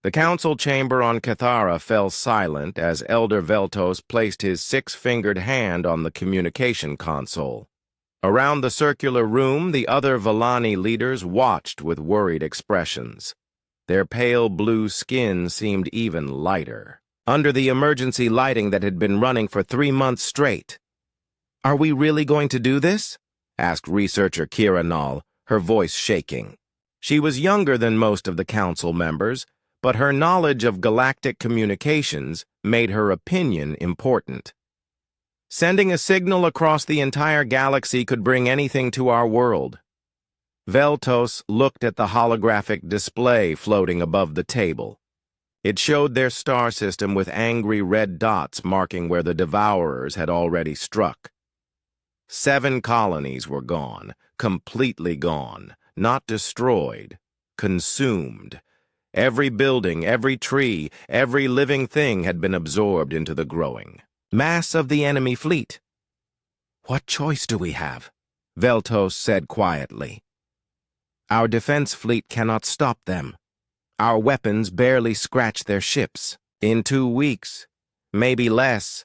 The council chamber on Cathara fell silent as Elder Veltos placed his six-fingered hand on the communication console. Around the circular room, the other Vallani leaders watched with worried expressions. Their pale blue skin seemed even lighter, under the emergency lighting that had been running for 3 months straight. "Are we really going to do this?" asked researcher Kira Null, her voice shaking. She was younger than most of the council members, but her knowledge of galactic communications made her opinion important. Sending a signal across the entire galaxy could bring anything to our world. Veltos looked at the holographic display floating above the table. It showed their star system with angry red dots marking where the Devourers had already struck. 7 colonies were gone, completely gone, not destroyed, consumed. Every building, every tree, every living thing had been absorbed into the growing mass of the enemy fleet. "What choice do we have?" Veltos said quietly. "Our defense fleet cannot stop them. Our weapons barely scratch their ships. In 2 weeks, maybe less,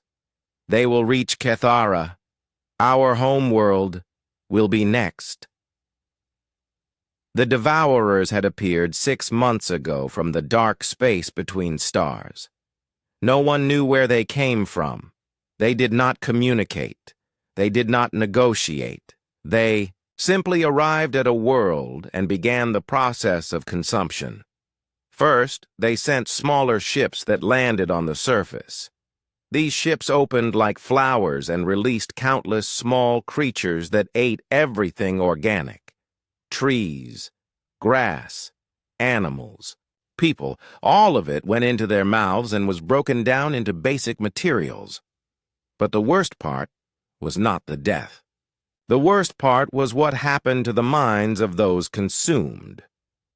they will reach Cathara. Our homeworld will be next." The Devourers had appeared 6 months ago from the dark space between stars. No one knew where they came from. They did not communicate. They did not negotiate. They simply arrived at a world and began the process of consumption. First, they sent smaller ships that landed on the surface. These ships opened like flowers and released countless small creatures that ate everything organic. Trees, grass, animals, people, all of it went into their mouths and was broken down into basic materials. But the worst part was not the death. The worst part was what happened to the minds of those consumed.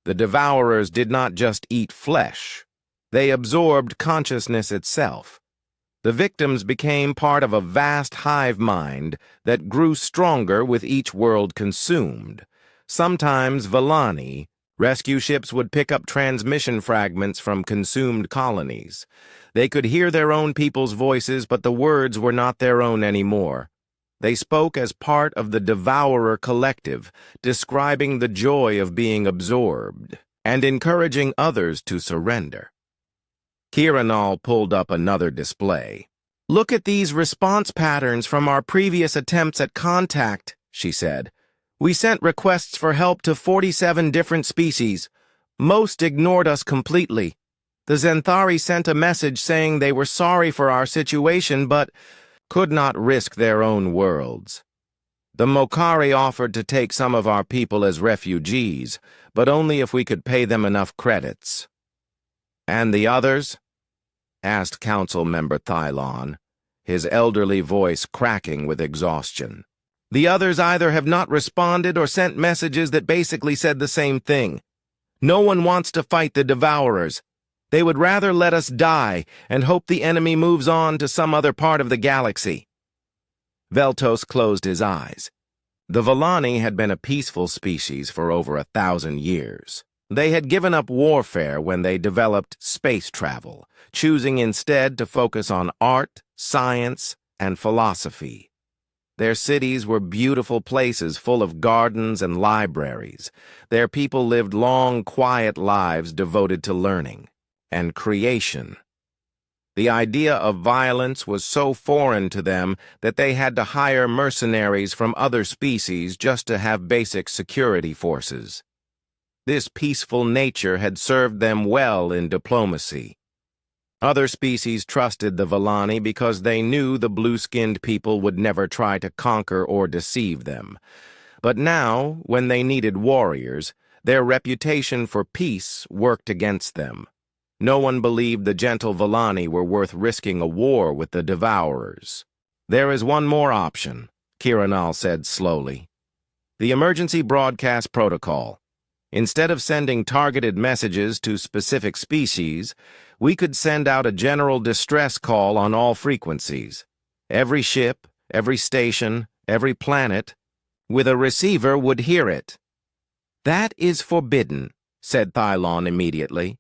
The Devourers did not just eat flesh. They absorbed consciousness itself. The victims became part of a vast hive mind that grew stronger with each world consumed. Sometimes Vallani, rescue ships would pick up transmission fragments from consumed colonies. They could hear their own people's voices, but the words were not their own anymore. They spoke as part of the Devourer collective, describing the joy of being absorbed and encouraging others to surrender. Kiranal pulled up another display. "Look at these response patterns from our previous attempts at contact," she said. "We sent requests for help to 47 different species. Most ignored us completely. The Zenthari sent a message saying they were sorry for our situation, but could not risk their own worlds. The Mokari offered to take some of our people as refugees, but only if we could pay them enough credits." "And the others?" asked Council Member Thylon, his elderly voice cracking with exhaustion. "The others either have not responded or sent messages that basically said the same thing. No one wants to fight the Devourers. They would rather let us die and hope the enemy moves on to some other part of the galaxy." Veltos closed his eyes. The Vallani had been a peaceful species for over 1,000 years. They had given up warfare when they developed space travel, choosing instead to focus on art, science, and philosophy. Their cities were beautiful places full of gardens and libraries. Their people lived long, quiet lives devoted to learning and creation. The idea of violence was so foreign to them that they had to hire mercenaries from other species just to have basic security forces. This peaceful nature had served them well in diplomacy. Other species trusted the Vallani because they knew the blue-skinned people would never try to conquer or deceive them. But now, when they needed warriors, their reputation for peace worked against them. No one believed the gentle Vallani were worth risking a war with the Devourers. "There is one more option," Kiranal said slowly. "The emergency broadcast protocol. Instead of sending targeted messages to specific species, we could send out a general distress call on all frequencies. Every ship, every station, every planet, with a receiver would hear it." "That is forbidden," said Thylon immediately.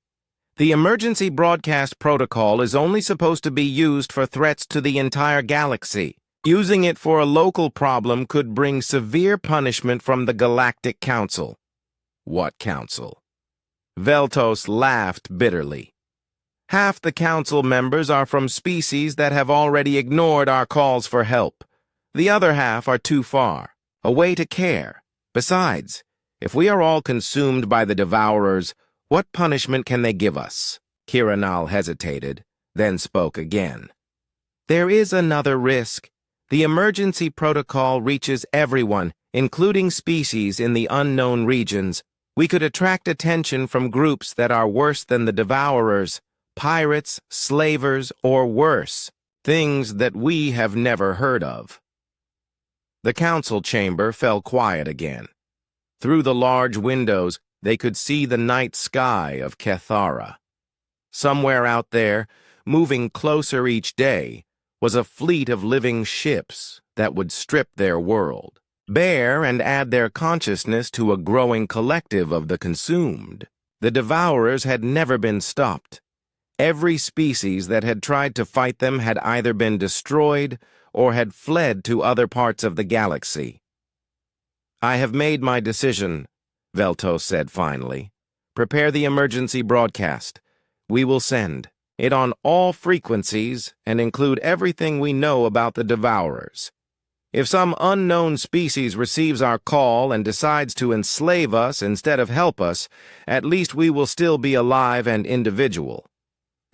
The emergency broadcast protocol is only supposed to be used for threats to the entire galaxy. Using it for a local problem could bring severe punishment from the Galactic Council. What council? Veltos laughed bitterly. Half the council members are from species that have already ignored our calls for help. The other half are too far, away to care. Besides, if we are all consumed by the Devourers, what punishment can they give us? Kiranal hesitated, then spoke again. There is another risk. The emergency protocol reaches everyone, including species in the unknown regions. We could attract attention from groups that are worse than the Devourers, pirates, slavers, or worse, things that we have never heard of. The council chamber fell quiet again. Through the large windows, they could see the night sky of Cathara. Somewhere out there, moving closer each day, was a fleet of living ships that would strip their world, bare and add their consciousness to a growing collective of the consumed. The Devourers had never been stopped. Every species that had tried to fight them had either been destroyed or had fled to other parts of the galaxy. I have made my decision, Veltos said finally. Prepare the emergency broadcast. We will send it on all frequencies and include everything we know about the Devourers. If some unknown species receives our call and decides to enslave us instead of help us, at least we will still be alive and individual.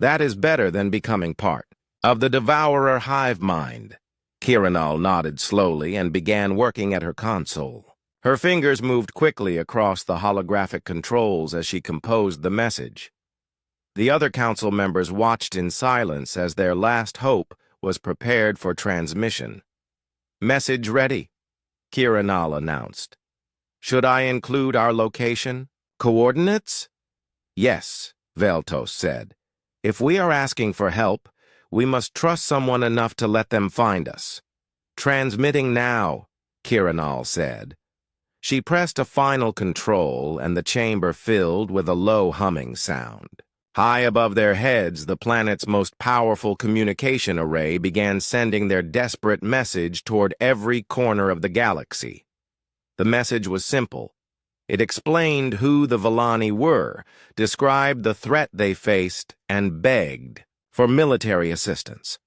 That is better than becoming part of the Devourer hive mind. Kiranal nodded slowly and began working at her console. Her fingers moved quickly across the holographic controls as she composed the message. The other council members watched in silence as their last hope was prepared for transmission. Message ready, Kiranal announced. Should I include our location? Coordinates? Yes, Veltos said. If we are asking for help, we must trust someone enough to let them find us. Transmitting now, Kiranal said. She pressed a final control, and the chamber filled with a low humming sound. High above their heads, the planet's most powerful communication array began sending their desperate message toward every corner of the galaxy. The message was simple. It explained who the Villani were, described the threat they faced, and begged for military assistance.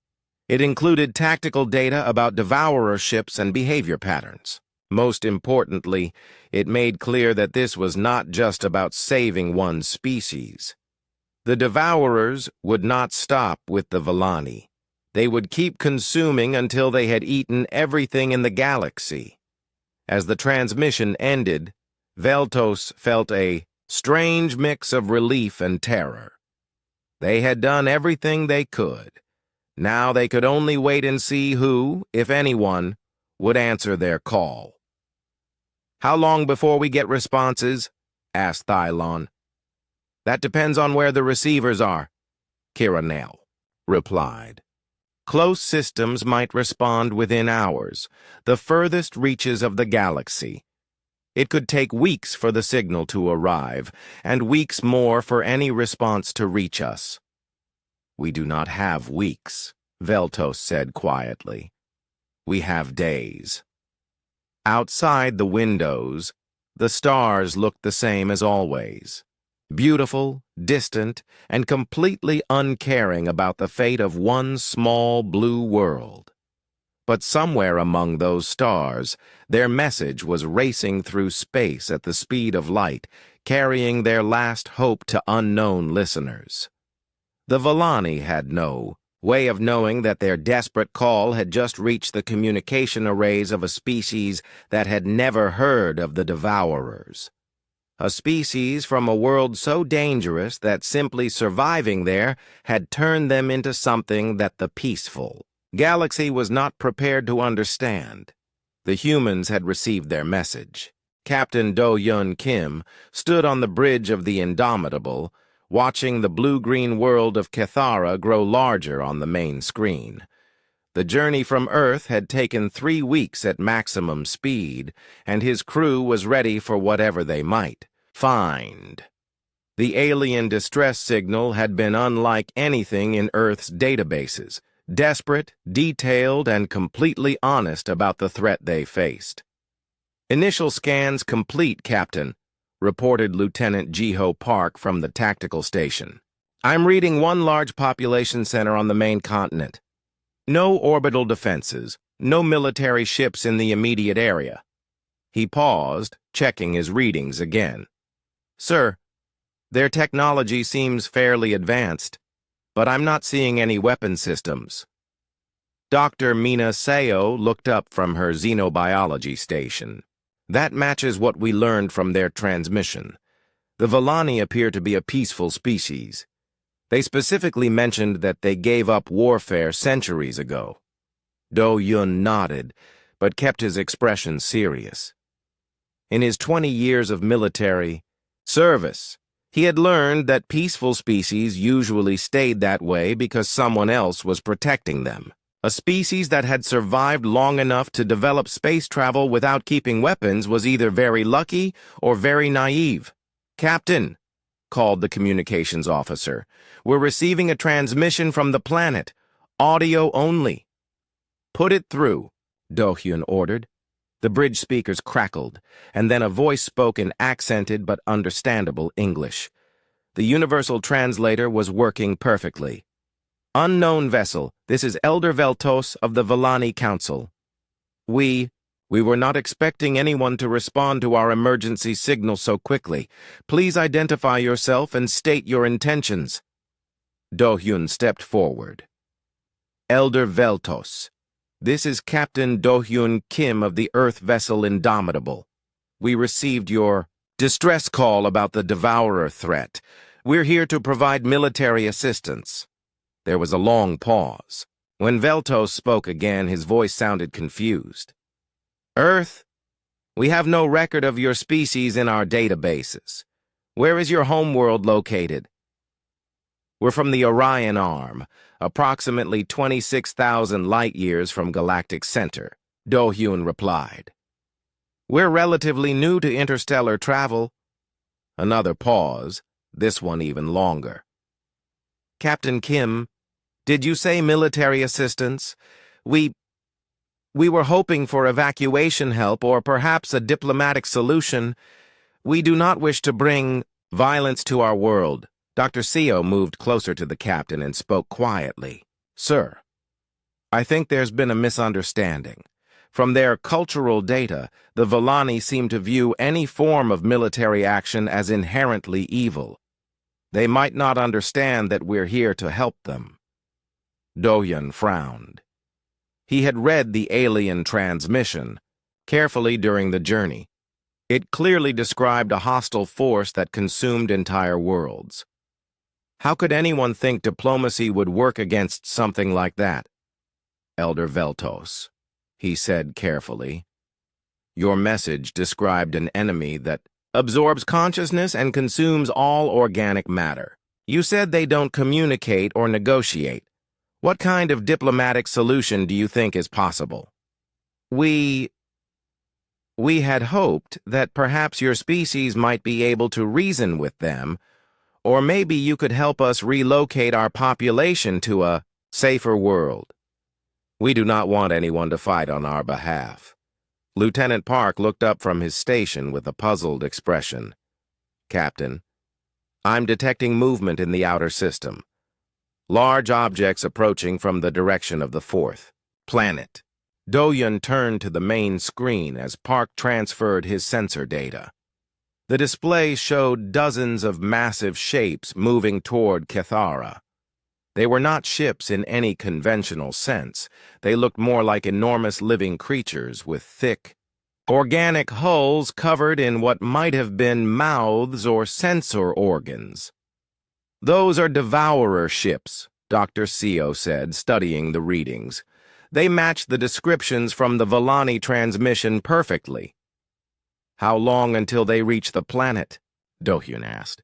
It included tactical data about Devourer ships and behavior patterns. Most importantly, it made clear that this was not just about saving one species. The Devourers would not stop with the Villani. They would keep consuming until they had eaten everything in the galaxy. As the transmission ended, Veltos felt a strange mix of relief and terror. They had done everything they could. Now they could only wait and see who, if anyone, would answer their call. How long before we get responses? Asked Thylon. That depends on where the receivers are, Kiranal replied. Close systems might respond within hours, the furthest reaches of the galaxy. It could take weeks for the signal to arrive, and weeks more for any response to reach us. We do not have weeks, Veltos said quietly. We have days. Outside the windows, the stars looked the same as always. Beautiful, distant, and completely uncaring about the fate of one small blue world. But somewhere among those stars, their message was racing through space at the speed of light, carrying their last hope to unknown listeners. The Villani had no way of knowing that their desperate call had just reached the communication arrays of a species that had never heard of the Devourers. A species from a world so dangerous that simply surviving there had turned them into something that the peaceful galaxy was not prepared to understand. The humans had received their message. Captain Do-Yun Kim stood on the bridge of the Indomitable, watching the blue-green world of Cathara grow larger on the main screen. The journey from Earth had taken 3 weeks at maximum speed, and his crew was ready for whatever they might find. The alien distress signal had been unlike anything in Earth's databases, desperate, detailed, and completely honest about the threat they faced. "Initial scans complete, Captain," reported Lieutenant Jiho Park from the tactical station. "I'm reading one large population center on the main continent. No orbital defenses, no military ships in the immediate area." He paused, checking his readings again. "Sir, their technology seems fairly advanced, but I'm not seeing any weapon systems." Dr. Mina Seo looked up from her xenobiology station. "That matches what we learned from their transmission. The Vallani appear to be a peaceful species. They specifically mentioned that they gave up warfare centuries ago." Do-Yun nodded, but kept his expression serious. In his 20 years of military service, he had learned that peaceful species usually stayed that way because someone else was protecting them. A species that had survived long enough to develop space travel without keeping weapons was either very lucky or very naive. "Captain," called the communications officer, "we're receiving a transmission from the planet. Audio only." "Put it through," Do-Hyun ordered. The bridge speakers crackled, and then a voice spoke in accented but understandable English. The universal translator was working perfectly. "Unknown vessel, this is Elder Veltos of the Vallani Council. We were not expecting anyone to respond to our emergency signal so quickly. Please identify yourself and state your intentions." Do-Hyun stepped forward. "Elder Veltos. This is Captain Do-Hyun Kim of the Earth vessel Indomitable. We received your distress call about the Devourer threat. We're here to provide military assistance." There was a long pause. When Veltos spoke again, his voice sounded confused. "Earth, we have no record of your species in our databases. Where is your homeworld located?" "We're from the Orion Arm, approximately 26,000 light-years from Galactic Center," Do-Hyun replied. "We're relatively new to interstellar travel." Another pause, this one even longer. "Captain Kim, did you say military assistance? We were hoping for evacuation help or perhaps a diplomatic solution. We do not wish to bring violence to our world." Dr. Seo moved closer to the captain and spoke quietly. "Sir, I think there's been a misunderstanding. From their cultural data, the Vallani seem to view any form of military action as inherently evil. They might not understand that we're here to help them." Do-Hyun frowned. He had read the alien transmission carefully during the journey. It clearly described a hostile force that consumed entire worlds. How could anyone think diplomacy would work against something like that? "Elder Veltos," he said carefully, "your message described an enemy that absorbs consciousness and consumes all organic matter. You said they don't communicate or negotiate. What kind of diplomatic solution do you think is possible?" We had hoped that perhaps your species might be able to reason with them, or maybe you could help us relocate our population to a safer world. We do not want anyone to fight on our behalf." Lieutenant Park looked up from his station with a puzzled expression. "Captain, I'm detecting movement in the outer system. Large objects approaching from the direction of the fourth planet." Do-Hyun turned to the main screen as Park transferred his sensor data. The display showed dozens of massive shapes moving toward Cathara. They were not ships in any conventional sense. They looked more like enormous living creatures with thick, organic hulls covered in what might have been mouths or sensor organs. "Those are Devourer ships," Dr. Seo said, studying the readings. "They match the descriptions from the Vallani transmission perfectly." "How long until they reach the planet?" Do-Hyun asked.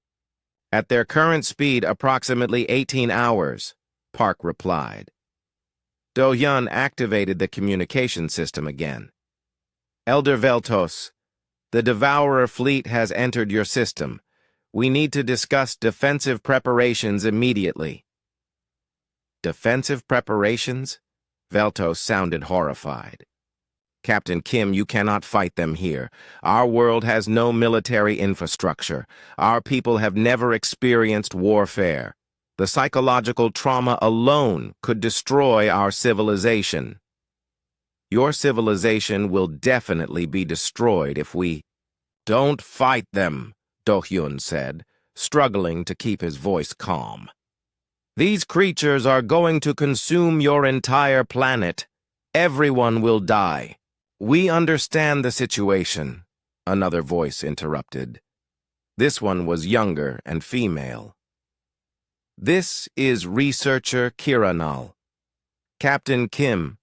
"At their current speed, approximately 18 hours, Park replied. Do-Hyun activated the communication system again. "Elder Veltos, the Devourer fleet has entered your system. We need to discuss defensive preparations immediately. Defensive preparations? Veltos sounded horrified. Captain Kim, you cannot fight them here. Our world has no military infrastructure. Our people have never experienced warfare. The psychological trauma alone could destroy our civilization. Your civilization will definitely be destroyed if we— Don't fight them, Do-hyun said, struggling to keep his voice calm. These creatures are going to consume your entire planet. Everyone will die. We understand the situation, another voice interrupted. This one was younger and female. This is researcher Kiranal. Captain Kim,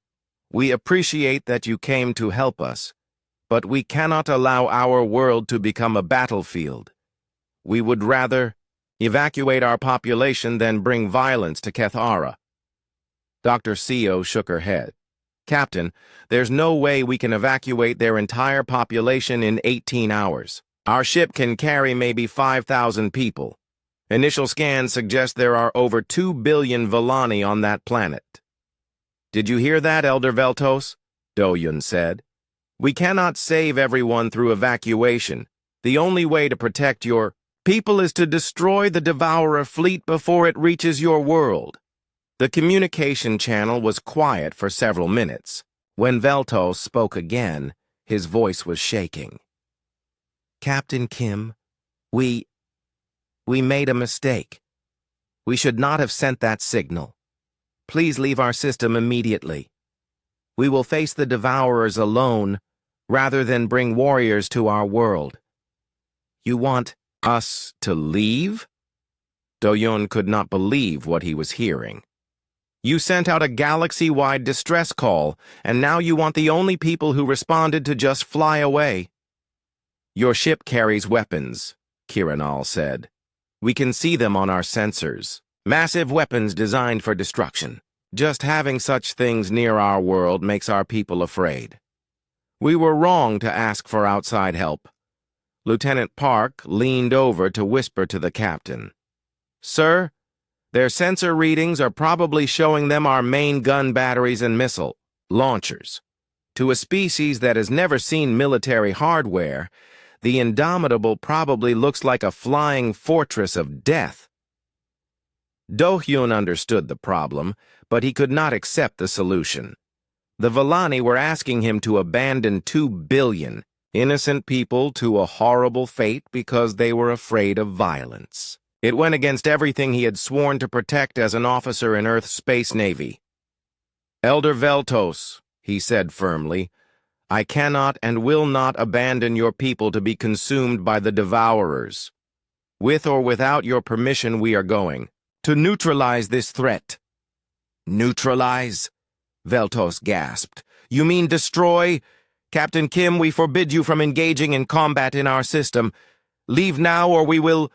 we appreciate that you came to help us, but we cannot allow our world to become a battlefield. We would rather evacuate our population than bring violence to Kethara. Dr. Seo shook her head. Captain, there's no way we can evacuate their entire population in 18 hours. Our ship can carry maybe 5,000 people. Initial scans suggest there are over 2 billion Vellani on that planet. Did you hear that, Elder Veltos? Do-hyun said. We cannot save everyone through evacuation. The only way to protect your people is to destroy the Devourer fleet before it reaches your world. The communication channel was quiet for several minutes. When Veltos spoke again, his voice was shaking. Captain Kim, we made a mistake. We should not have sent that signal. Please leave our system immediately. We will face the Devourers alone, rather than bring warriors to our world. You want us to leave? Do-hyun could not believe what he was hearing. You sent out a galaxy-wide distress call, and now you want the only people who responded to just fly away. Your ship carries weapons, Kiranal said. We can see them on our sensors. Massive weapons designed for destruction. Just having such things near our world makes our people afraid. We were wrong to ask for outside help. Lieutenant Park leaned over to whisper to the captain. Sir, their sensor readings are probably showing them our main gun batteries and missile launchers. To a species that has never seen military hardware, the Indomitable probably looks like a flying fortress of death. Do-hyun understood the problem, but he could not accept the solution. The Vellani were asking him to abandon 2 billion innocent people to a horrible fate because they were afraid of violence. It went against everything he had sworn to protect as an officer in Earth's Space Navy. Elder Veltos, he said firmly, I cannot and will not abandon your people to be consumed by the Devourers. With or without your permission, we are going to neutralize this threat. Neutralize? Veltos gasped. You mean destroy? Captain Kim, we forbid you from engaging in combat in our system. Leave now or we will...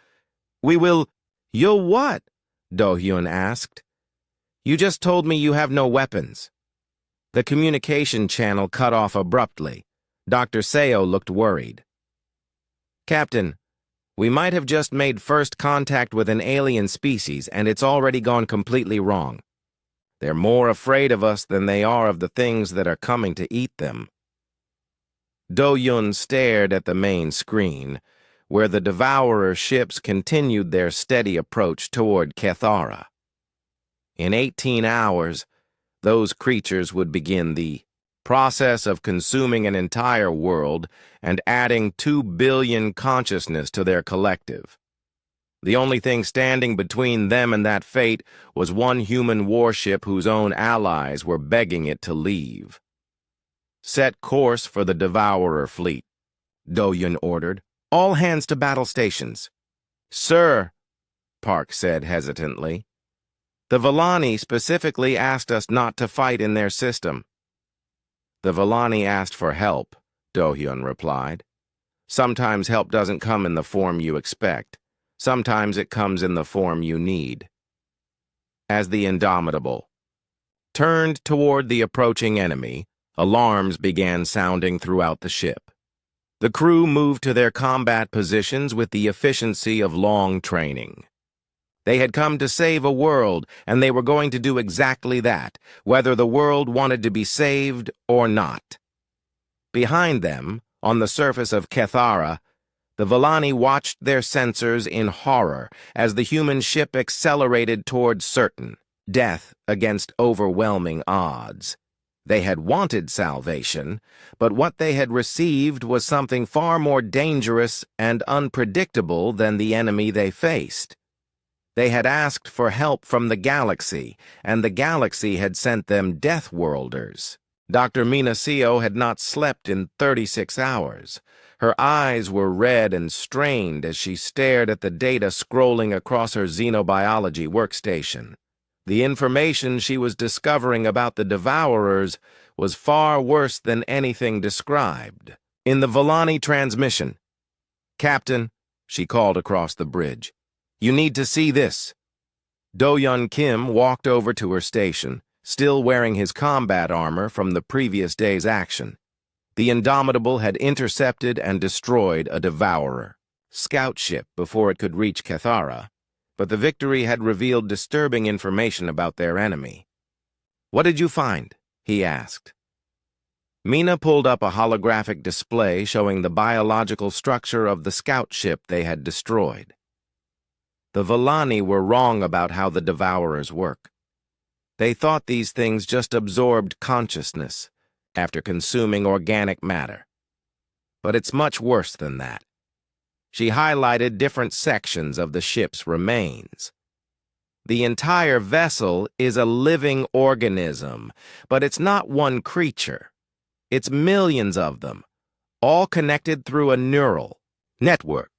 You'll what? Do-hyun asked. You just told me you have no weapons. The communication channel cut off abruptly. Dr. Seo looked worried. Captain, we might have just made first contact with an alien species and it's already gone completely wrong. They're more afraid of us than they are of the things that are coming to eat them. Do-hyun stared at the main screen, where the Devourer ships continued their steady approach toward Kethara. In 18 hours, those creatures would begin the process of consuming an entire world and adding 2 billion consciousness to their collective. The only thing standing between them and that fate was one human warship whose own allies were begging it to leave. Set course for the Devourer fleet, Do-hyun ordered. All hands to battle stations. Sir, Park said hesitantly, the Vellani specifically asked us not to fight in their system. The Vellani asked for help, Do-hyun replied. Sometimes help doesn't come in the form you expect. Sometimes it comes in the form you need. As the Indomitable turned toward the approaching enemy, alarms began sounding throughout the ship. The crew moved to their combat positions with the efficiency of long training. They had come to save a world, and they were going to do exactly that, whether the world wanted to be saved or not. Behind them, on the surface of Kethara, the Villani watched their sensors in horror as the human ship accelerated toward certain death against overwhelming odds. They had wanted salvation, but what they had received was something far more dangerous and unpredictable than the enemy they faced. They had asked for help from the galaxy, and the galaxy had sent them Deathworlders. Dr. Minacio had not slept in 36 hours. Her eyes were red and strained as she stared at the data scrolling across her xenobiology workstation. The information she was discovering about the Devourers was far worse than anything described. In the Villani transmission, "Captain," she called across the bridge, "you need to see this." Do-Yun Kim walked over to her station, still wearing his combat armor from the previous day's action. The Indomitable had intercepted and destroyed a Devourer scout ship before it could reach Kethara, but the victory had revealed disturbing information about their enemy. "What did you find?" he asked. Mina pulled up a holographic display showing the biological structure of the scout ship they had destroyed. The Villani were wrong about how the Devourers work. They thought these things just absorbed consciousness after consuming organic matter. But it's much worse than that. She highlighted different sections of the ship's remains. The entire vessel is a living organism, but it's not one creature. It's millions of them, all connected through a neural network.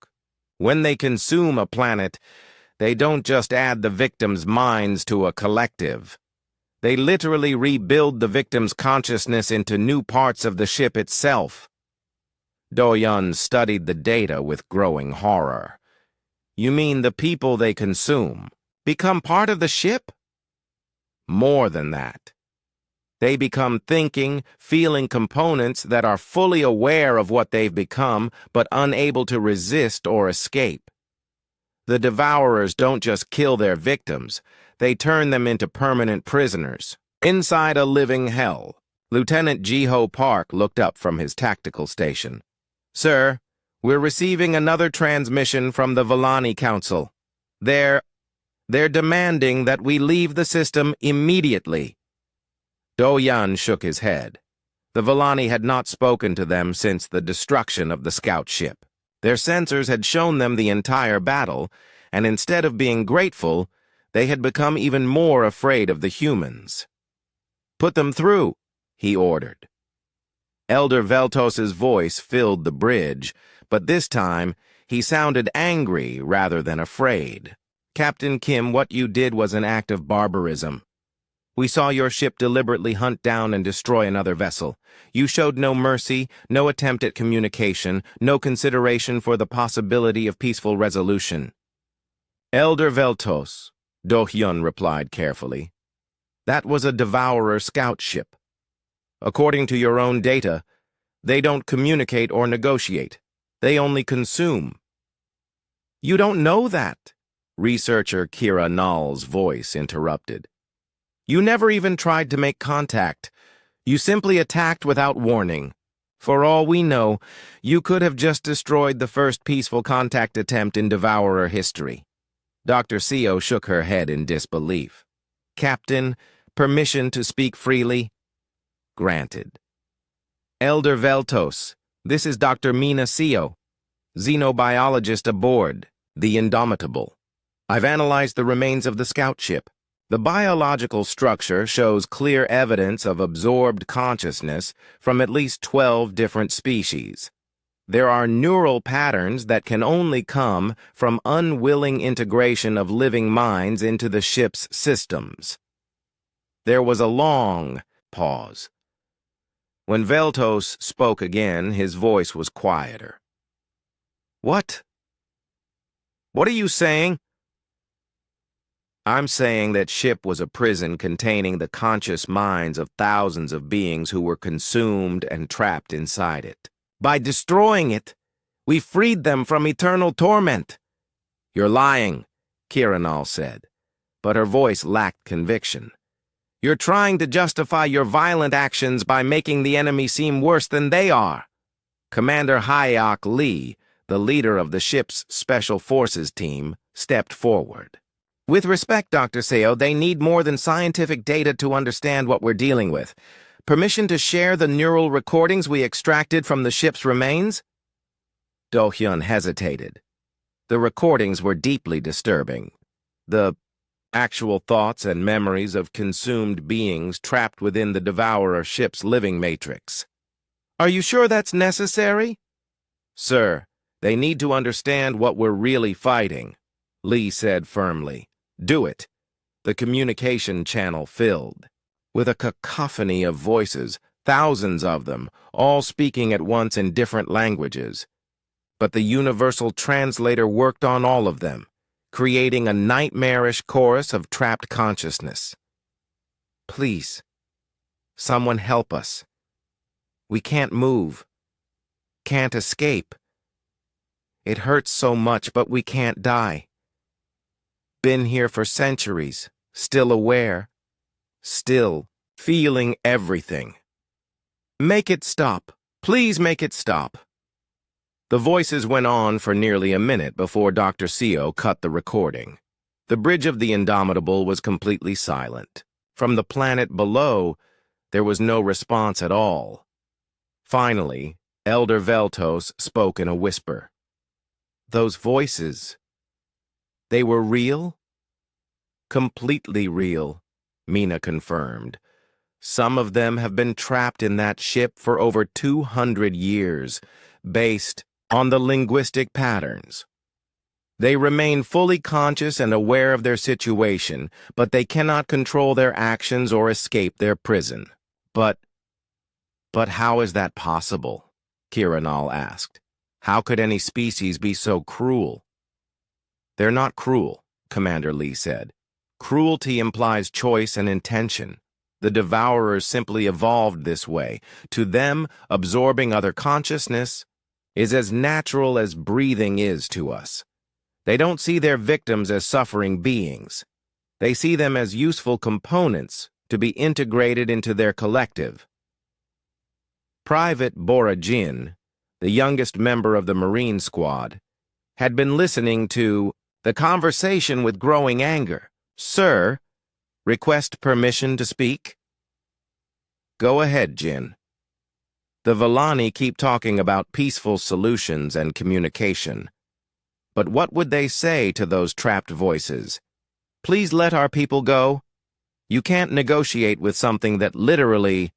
When they consume a planet, they don't just add the victims' minds to a collective. They literally rebuild the victim's consciousness into new parts of the ship itself. Do-Yun studied the data with growing horror. "You mean the people they consume become part of the ship?" "More than that. They become thinking, feeling components that are fully aware of what they've become, but unable to resist or escape. The Devourers don't just kill their victims, they turn them into permanent prisoners. Inside a living hell." Lieutenant Jiho Park looked up from his tactical station. "Sir, we're receiving another transmission from the Villani Council. They're demanding that we leave the system immediately." Do-Yun shook his head. The Villani had not spoken to them since the destruction of the scout ship. Their sensors had shown them the entire battle, and instead of being grateful, they had become even more afraid of the humans. "Put them through," he ordered. Elder Veltos's voice filled the bridge, but this time he sounded angry rather than afraid. "Captain Kim, what you did was an act of barbarism. We saw your ship deliberately hunt down and destroy another vessel. You showed no mercy, no attempt at communication, no consideration for the possibility of peaceful resolution." "Elder Veltos," Do-Hyun replied carefully, "that was a Devourer scout ship. According to your own data, they don't communicate or negotiate. They only consume." "You don't know that," researcher Kira Null's voice interrupted. "You never even tried to make contact. You simply attacked without warning. For all we know, you could have just destroyed the first peaceful contact attempt in Devourer history." Dr. Seo shook her head in disbelief. "Captain, permission to speak freely?" "Granted." "Elder Veltos, this is Dr. Mina Seo, xenobiologist aboard the Indomitable. I've analyzed the remains of the scout ship. The biological structure shows clear evidence of absorbed consciousness from at least 12 different species. There are neural patterns that can only come from unwilling integration of living minds into the ship's systems." There was a long pause. When Veltos spoke again, his voice was quieter. "What? What are you saying?" "I'm saying that ship was a prison containing the conscious minds of thousands of beings who were consumed and trapped inside it. By destroying it, we freed them from eternal torment. You're lying, Kiranal said, but her voice lacked conviction. You're trying to justify your violent actions by making the enemy seem worse than they are. Commander Hayok Lee, the leader of the ship's Special Forces team, stepped forward. With respect, Dr. Seo, they need more than scientific data to understand what we're dealing with. Permission to share the neural recordings we extracted from the ship's remains? Do-hyun hesitated. The recordings were deeply disturbing. The actual thoughts and memories of consumed beings trapped within the Devourer ship's living matrix. Are you sure that's necessary? Sir, they need to understand what we're really fighting, Lee said firmly. Do it. The communication channel filled. With a cacophony of voices, thousands of them, all speaking at once in different languages. But the universal translator worked on all of them, creating a nightmarish chorus of trapped consciousness. Please, someone help us. We can't move, can't escape. It hurts so much, but we can't die. Been here for centuries, still aware, still feeling everything. Make it stop. Please make it stop. The voices went on for nearly a minute before Dr. Seo cut the recording. The bridge of the Indomitable was completely silent. From the planet below, there was no response at all. Finally, Elder Veltos spoke in a whisper. Those voices, they were real? Completely real, Mina confirmed. Some of them have been trapped in that ship for over 200 years, based on the linguistic patterns. They remain fully conscious and aware of their situation, but they cannot control their actions or escape their prison. But how is that possible? Kiranal asked. How could any species be so cruel? They're not cruel, Commander Lee said. Cruelty implies choice and intention. The Devourers simply evolved this way. To them, absorbing other consciousness is as natural as breathing is to us. They don't see their victims as suffering beings. They see them as useful components to be integrated into their collective. Private Bora Jin, the youngest member of the Marine Squad, had been listening to the conversation with growing anger. Sir, request permission to speak? Go ahead, Jin. The Villani keep talking about peaceful solutions and communication. But what would they say to those trapped voices? Please let our people go. You can't negotiate with something that literally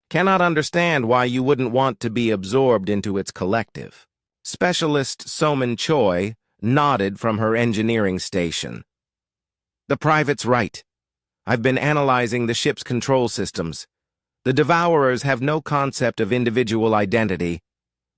cannot understand why you wouldn't want to be absorbed into its collective. Specialist Soman Choi nodded from her engineering station. The private's right. I've been analyzing the ship's control systems. The Devourers have no concept of individual identity.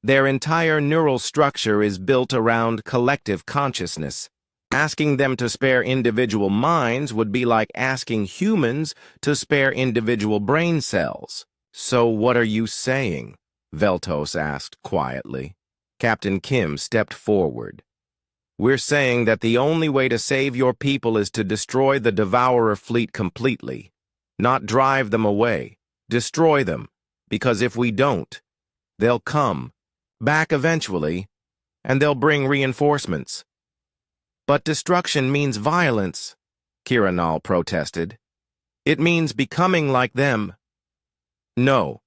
Their entire neural structure is built around collective consciousness. Asking them to spare individual minds would be like asking humans to spare individual brain cells. So what are you saying? Veltos asked quietly. Captain Kim stepped forward. We're saying that the only way to save your people is to destroy the Devourer fleet completely. Not drive them away. Destroy them. Because if we don't, they'll come back eventually, and they'll bring reinforcements. But destruction means violence, Kiranal protested. It means becoming like them. No,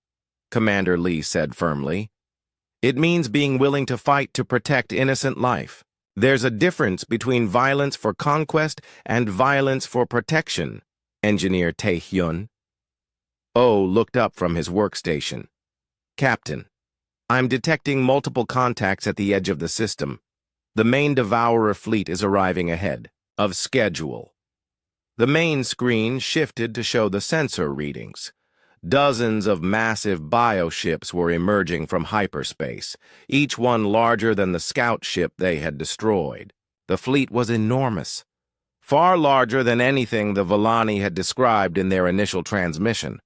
Commander Lee said firmly. It means being willing to fight to protect innocent life. There's a difference between violence for conquest and violence for protection, Engineer Tae-hyun. Oh looked up from his workstation. Captain, I'm detecting multiple contacts at the edge of the system. The main Devourer fleet is arriving ahead of schedule. The main screen shifted to show the sensor readings. Dozens of massive bioships were emerging from hyperspace, each one larger than the scout ship they had destroyed. The fleet was enormous, far larger than anything the Villani had described in their initial transmission.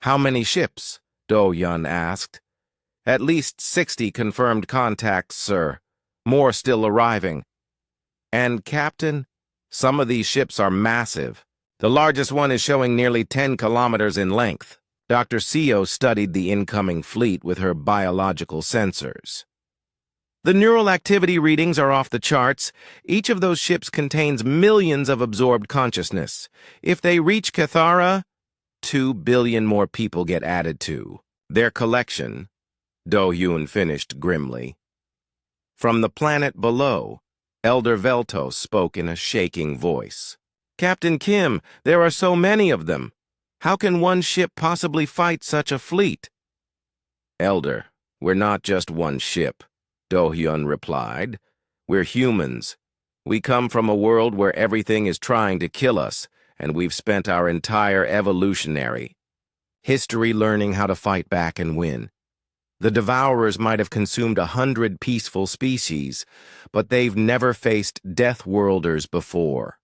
How many ships? Do-hyun asked. At least 60 confirmed contacts, sir. More still arriving. And, Captain, some of these ships are massive. The largest one is showing nearly 10 kilometers in length. Dr. Seo studied the incoming fleet with her biological sensors. The neural activity readings are off the charts. Each of those ships contains millions of absorbed consciousness. If they reach Cathara, 2 billion more people get added to their collection, Do-Hyun finished grimly. From the planet below, Elder Veltos spoke in a shaking voice. Captain Kim, there are so many of them. How can one ship possibly fight such a fleet? Elder, we're not just one ship, Do-Hyun replied. We're humans. We come from a world where everything is trying to kill us, and we've spent our entire evolutionary history learning how to fight back and win. The Devourers might have consumed 100 peaceful species, but they've never faced Deathworlders before.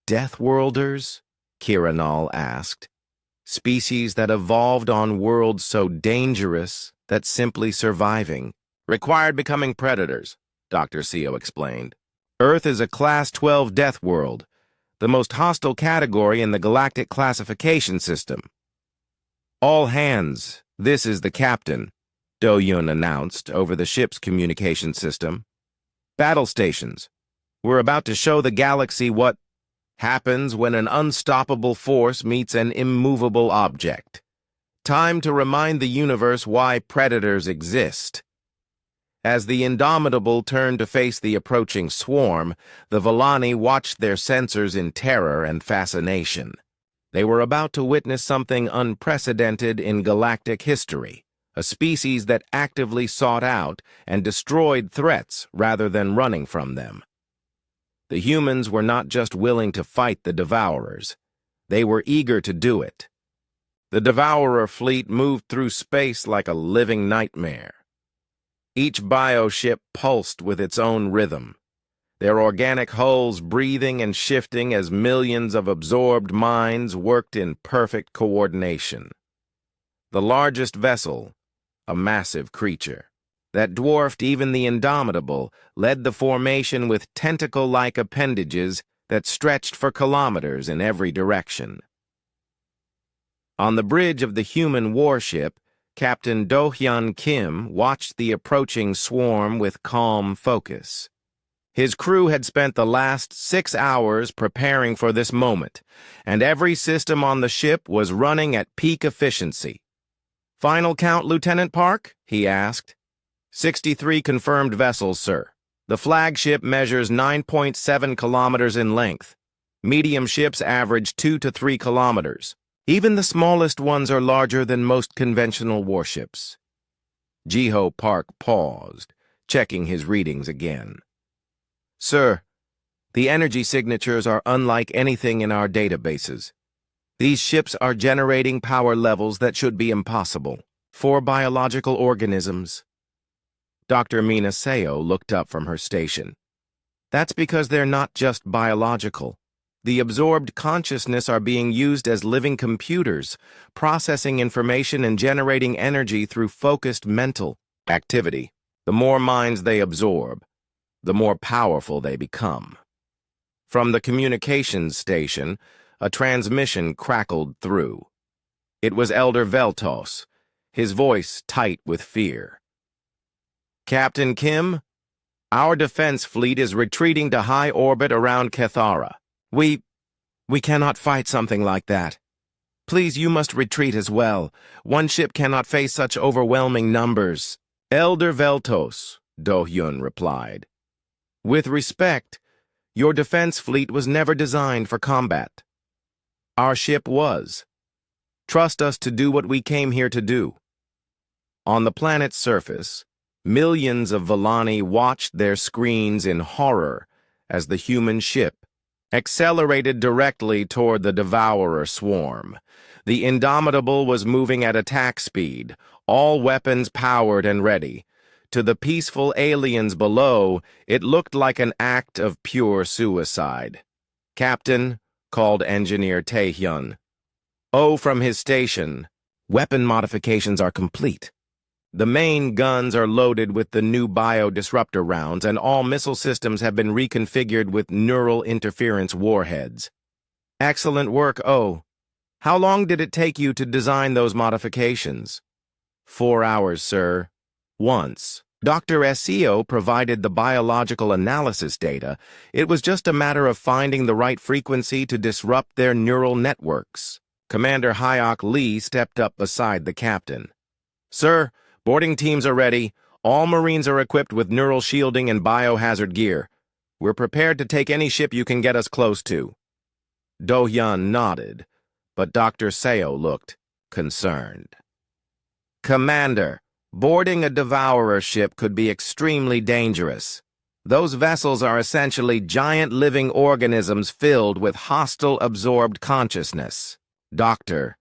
Deathworlders? Kiranal asked. Species that evolved on worlds so dangerous that simply surviving required becoming predators, Dr. Seo explained. Earth is a Class 12 death world, the most hostile category in the galactic classification system. All hands, this is the captain, Do-Hyun announced over the ship's communication system. Battle stations. We're about to show the galaxy what happens when an unstoppable force meets an immovable object. Time to remind the universe why predators exist. As the Indomitable turned to face the approaching swarm, the Volani watched their sensors in terror and fascination. They were about to witness something unprecedented in galactic history, a species that actively sought out and destroyed threats rather than running from them. The humans were not just willing to fight the Devourers, they were eager to do it. The Devourer fleet moved through space like a living nightmare. Each bioship pulsed with its own rhythm, their organic hulls breathing and shifting as millions of absorbed minds worked in perfect coordination. The largest vessel, a massive creature, that dwarfed even the Indomitable, led the formation with tentacle-like appendages that stretched for kilometers in every direction. On the bridge of the human warship, Captain Do-Hyun Kim watched the approaching swarm with calm focus. His crew had spent the last 6 hours preparing for this moment, and every system on the ship was running at peak efficiency. "Final count, Lieutenant Park?" he asked. 63 confirmed vessels, sir. The flagship measures 9.7 kilometers in length. Medium ships average 2 to 3 kilometers. Even the smallest ones are larger than most conventional warships. Jiho Park paused, checking his readings again. Sir, the energy signatures are unlike anything in our databases. These ships are generating power levels that should be impossible for biological organisms. Dr. Mina Seo looked up from her station. That's because they're not just biological. The absorbed consciousness are being used as living computers, processing information and generating energy through focused mental activity. The more minds they absorb, the more powerful they become. From the communications station, a transmission crackled through. It was Elder Veltos, his voice tight with fear. Captain Kim, our defense fleet is retreating to high orbit around Cathara. We cannot fight something like that. Please, you must retreat as well. One ship cannot face such overwhelming numbers. Elder Veltos, Do-Hyun replied. With respect, your defense fleet was never designed for combat. Our ship was. Trust us to do what we came here to do. On the planet's surface, millions of Volani watched their screens in horror as the human ship accelerated directly toward the Devourer swarm. The Indomitable was moving at attack speed, all weapons powered and ready. To the peaceful aliens below, it looked like an act of pure suicide. Captain, called Engineer Tae-hyun. Oh, from his station. Weapon modifications are complete. The main guns are loaded with the new bio-disruptor rounds, and all missile systems have been reconfigured with neural interference warheads. Excellent work, O. How long did it take you to design those modifications? 4 hours, sir. Once Dr. SEO provided the biological analysis data, it was just a matter of finding the right frequency to disrupt their neural networks. Commander Hyok Lee stepped up beside the captain. Sir, boarding teams are ready. All Marines are equipped with neural shielding and biohazard gear. We're prepared to take any ship you can get us close to. Do-hyun nodded, but Dr. Seo looked concerned. Commander, boarding a Devourer ship could be extremely dangerous. Those vessels are essentially giant living organisms filled with hostile absorbed consciousness. Doctor,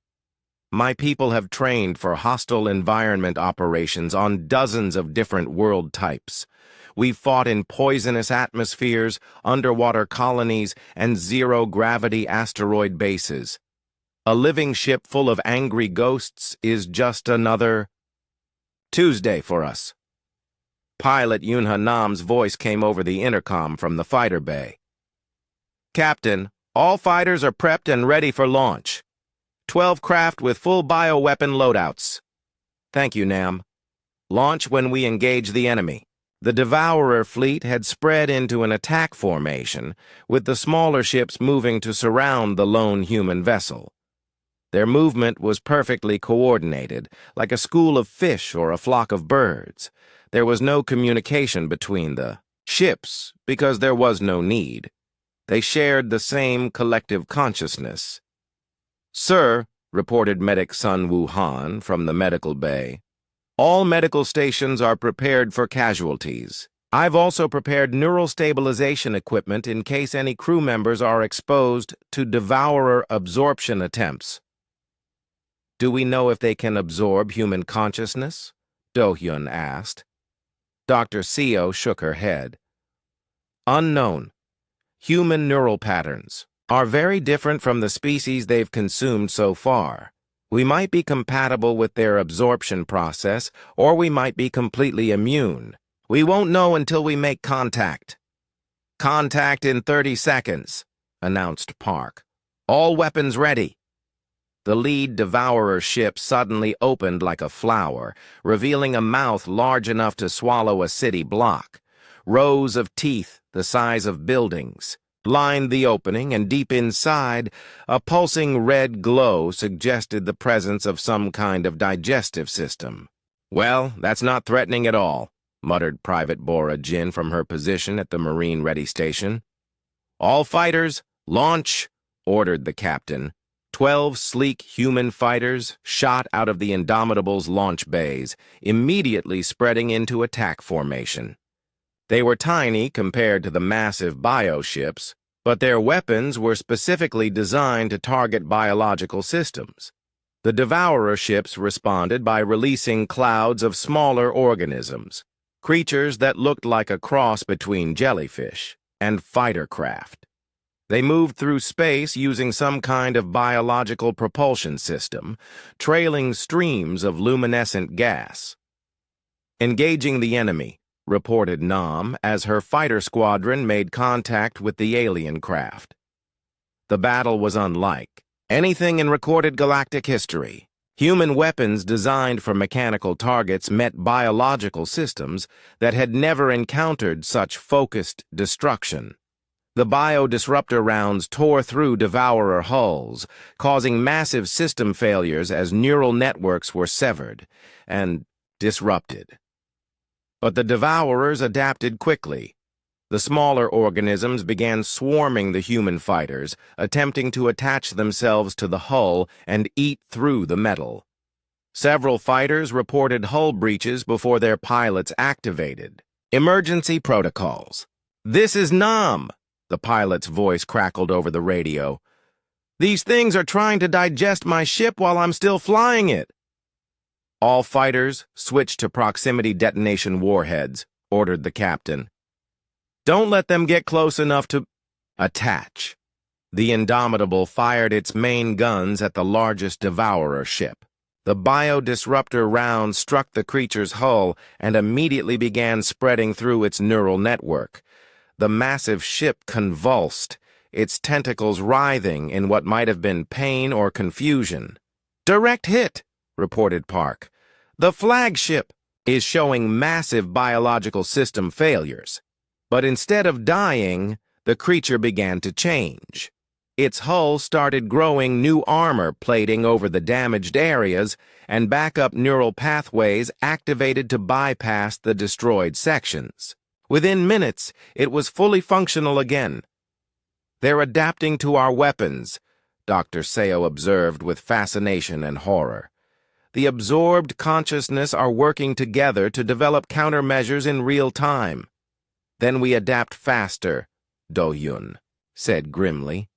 my people have trained for hostile environment operations on dozens of different world types. We've fought in poisonous atmospheres, underwater colonies, and zero-gravity asteroid bases. A living ship full of angry ghosts is just another Tuesday for us. Pilot Yunha Nam's voice came over the intercom from the fighter bay. Captain, all fighters are prepped and ready for launch. 12 craft with full bioweapon loadouts. Thank you, Nam. Launch when we engage the enemy. The Devourer fleet had spread into an attack formation, with the smaller ships moving to surround the lone human vessel. Their movement was perfectly coordinated, like a school of fish or a flock of birds. There was no communication between the ships because there was no need. They shared the same collective consciousness. Sir, reported Medic Sun Wuhan from the medical bay, all medical stations are prepared for casualties. I've also prepared neural stabilization equipment in case any crew members are exposed to Devourer absorption attempts. Do we know if they can absorb human consciousness? Do-hyun asked. Dr. Seo shook her head. Unknown. Human neural patterns are very different from the species they've consumed so far. We might be compatible with their absorption process, or we might be completely immune. We won't know until we make contact. Contact in 30 seconds, announced Park. All weapons ready. The lead Devourer ship suddenly opened like a flower, revealing a mouth large enough to swallow a city block. Rows of teeth, the size of buildings, lined the opening, and deep inside, a pulsing red glow suggested the presence of some kind of digestive system. Well, that's not threatening at all, muttered Private Bora Jin from her position at the Marine Ready Station. All fighters, launch, ordered the captain. 12 sleek human fighters shot out of the Indomitable's launch bays, immediately spreading into attack formation. They were tiny compared to the massive bioships, but their weapons were specifically designed to target biological systems. The Devourer ships responded by releasing clouds of smaller organisms, creatures that looked like a cross between jellyfish and fighter craft. They moved through space using some kind of biological propulsion system, trailing streams of luminescent gas. Engaging the enemy, reported Nam as her fighter squadron made contact with the alien craft. The battle was unlike anything in recorded galactic history. Human weapons designed for mechanical targets met biological systems that had never encountered such focused destruction. The bio-disruptor rounds tore through Devourer hulls, causing massive system failures as neural networks were severed and disrupted. But the Devourers adapted quickly. The smaller organisms began swarming the human fighters, attempting to attach themselves to the hull and eat through the metal. Several fighters reported hull breaches before their pilots activated. Emergency protocols. This is Nam, the pilot's voice crackled over the radio. These things are trying to digest my ship while I'm still flying it. All fighters switch to proximity detonation warheads, ordered the captain. Don't let them get close enough to attach. The Indomitable fired its main guns at the largest Devourer ship. The biodisruptor round struck the creature's hull and immediately began spreading through its neural network. The massive ship convulsed, its tentacles writhing in what might have been pain or confusion. "Direct hit," reported Park. "The flagship is showing massive biological system failures." But instead of dying, the creature began to change. Its hull started growing new armor plating over the damaged areas, and backup neural pathways activated to bypass the destroyed sections. Within minutes, it was fully functional again. "They're adapting to our weapons," Dr. Seo observed with fascination and horror. "The absorbed consciousness are working together to develop countermeasures in real time." "Then we adapt faster," Do-Yun said grimly.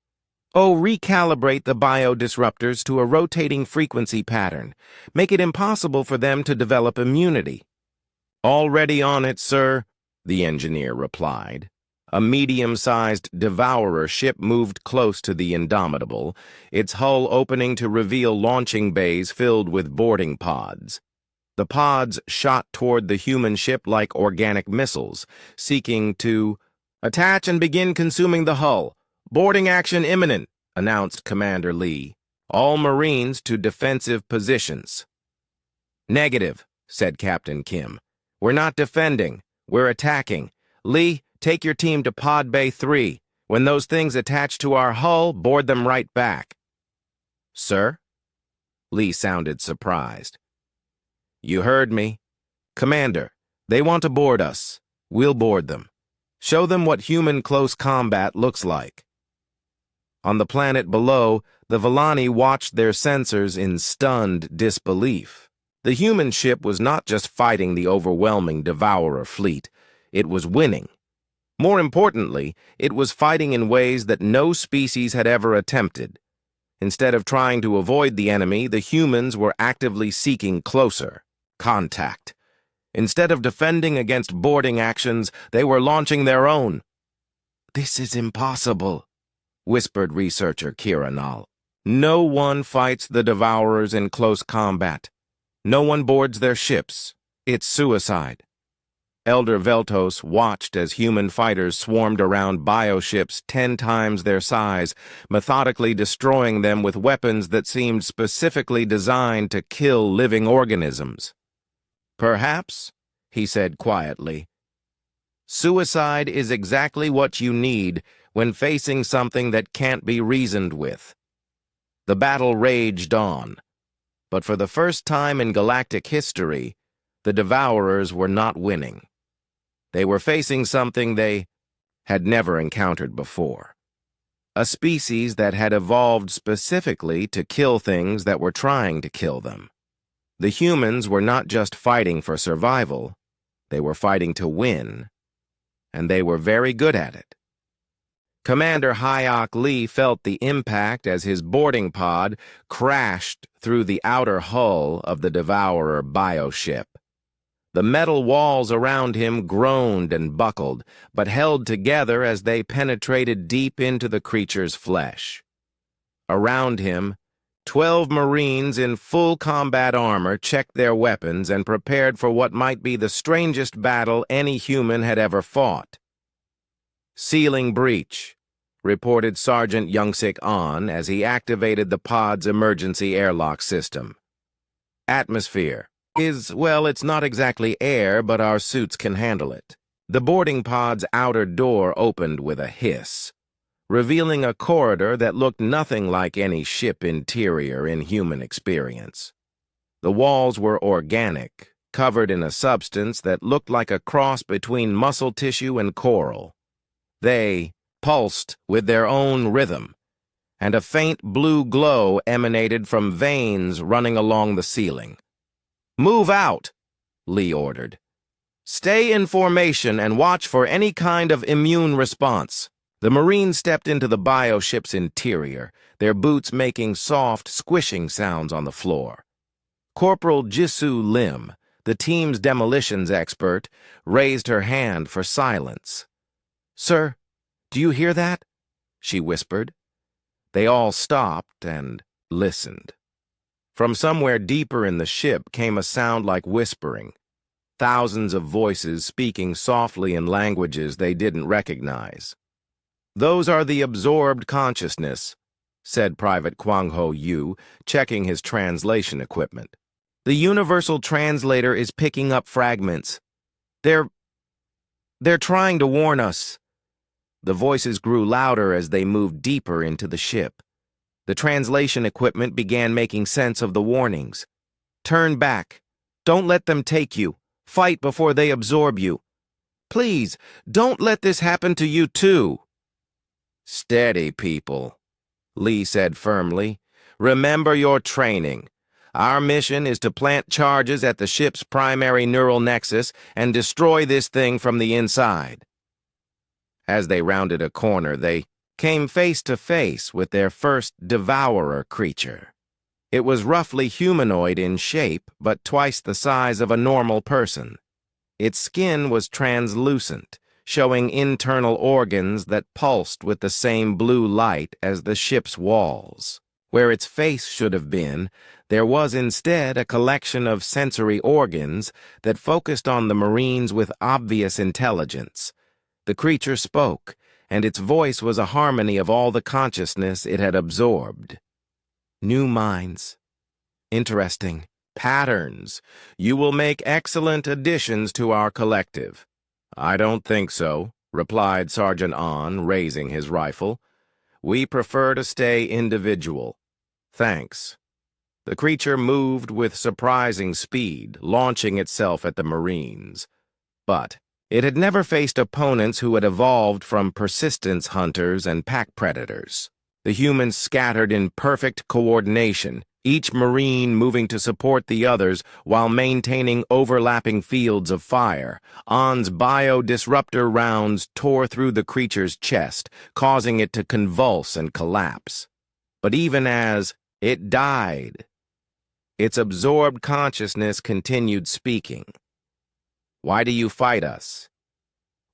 "Oh, recalibrate the biodisruptors to a rotating frequency pattern. Make it impossible for them to develop immunity." "Already on it, sir," the engineer replied. A medium-sized devourer ship moved close to the Indomitable, its hull opening to reveal launching bays filled with boarding pods. The pods shot toward the human ship like organic missiles, seeking to "Attach and begin consuming the hull. Boarding action imminent," announced Commander Lee. "All Marines to defensive positions." "Negative," said Captain Kim. "We're not defending. We're attacking. Lee, take your team to Pod Bay 3. When those things attach to our hull, board them right back." "Sir?" Lee sounded surprised. "You heard me. Commander, they want to board us. We'll board them. Show them what human close combat looks like." On the planet below, the Villani watched their sensors in stunned disbelief. The human ship was not just fighting the overwhelming Devourer fleet, it was winning. More importantly, it was fighting in ways that no species had ever attempted. Instead of trying to avoid the enemy, the humans were actively seeking closer contact. Instead of defending against boarding actions, they were launching their own. "This is impossible," whispered researcher Kira Nall. "No one fights the Devourers in close combat. No one boards their ships. It's suicide." Elder Veltos watched as human fighters swarmed around bioships 10 times their size, methodically destroying them with weapons that seemed specifically designed to kill living organisms. "Perhaps," he said quietly, "suicide is exactly what you need when facing something that can't be reasoned with." The battle raged on, but for the first time in galactic history, the Devourers were not winning. They were facing something they had never encountered before. A species that had evolved specifically to kill things that were trying to kill them. The humans were not just fighting for survival, they were fighting to win, and they were very good at it. Commander Hyok Lee felt the impact as his boarding pod crashed through the outer hull of the Devourer bioship. The metal walls around him groaned and buckled, but held together as they penetrated deep into the creature's flesh. Around him, 12 Marines in full combat armor checked their weapons and prepared for what might be the strangest battle any human had ever fought. "Sealing breach," reported Sergeant Youngsik An as he activated the pod's emergency airlock system. "Atmosphere is, well, it's not exactly air, but our suits can handle it." The boarding pod's outer door opened with a hiss, revealing a corridor that looked nothing like any ship interior in human experience. The walls were organic, covered in a substance that looked like a cross between muscle tissue and coral. They pulsed with their own rhythm, and a faint blue glow emanated from veins running along the ceiling. "Move out," Lee ordered. "Stay in formation and watch for any kind of immune response." The Marines stepped into the bioship's interior, their boots making soft, squishing sounds on the floor. Corporal Jisoo Lim, the team's demolitions expert, raised her hand for silence. "Sir, do you hear that?" she whispered. They all stopped and listened. From somewhere deeper in the ship came a sound like whispering, thousands of voices speaking softly in languages they didn't recognize. "Those are the absorbed consciousness," said Private Kwang Ho Yu, checking his translation equipment. "The universal translator is picking up fragments. They're trying to warn us." The voices grew louder as they moved deeper into the ship. The translation equipment began making sense of the warnings. "Turn back. Don't let them take you. Fight before they absorb you. Please, don't let this happen to you too." "Steady, people," Lee said firmly. "Remember your training. Our mission is to plant charges at the ship's primary neural nexus and destroy this thing from the inside." As they rounded a corner, they came face to face with their first devourer creature. It was roughly humanoid in shape, but twice the size of a normal person. Its skin was translucent, showing internal organs that pulsed with the same blue light as the ship's walls. Where its face should have been, there was instead a collection of sensory organs that focused on the Marines with obvious intelligence. The creature spoke, and its voice was a harmony of all the consciousness it had absorbed. "New minds. Interesting. Patterns. You will make excellent additions to our collective." "I don't think so," replied Sergeant Ahn, raising his rifle. "We prefer to stay individual. Thanks." The creature moved with surprising speed, launching itself at the Marines. But it had never faced opponents who had evolved from persistence hunters and pack predators. The humans scattered in perfect coordination, each Marine moving to support the others while maintaining overlapping fields of fire. Ahn's bio-disruptor rounds tore through the creature's chest, causing it to convulse and collapse. But even as it died, its absorbed consciousness continued speaking. "Why do you fight us?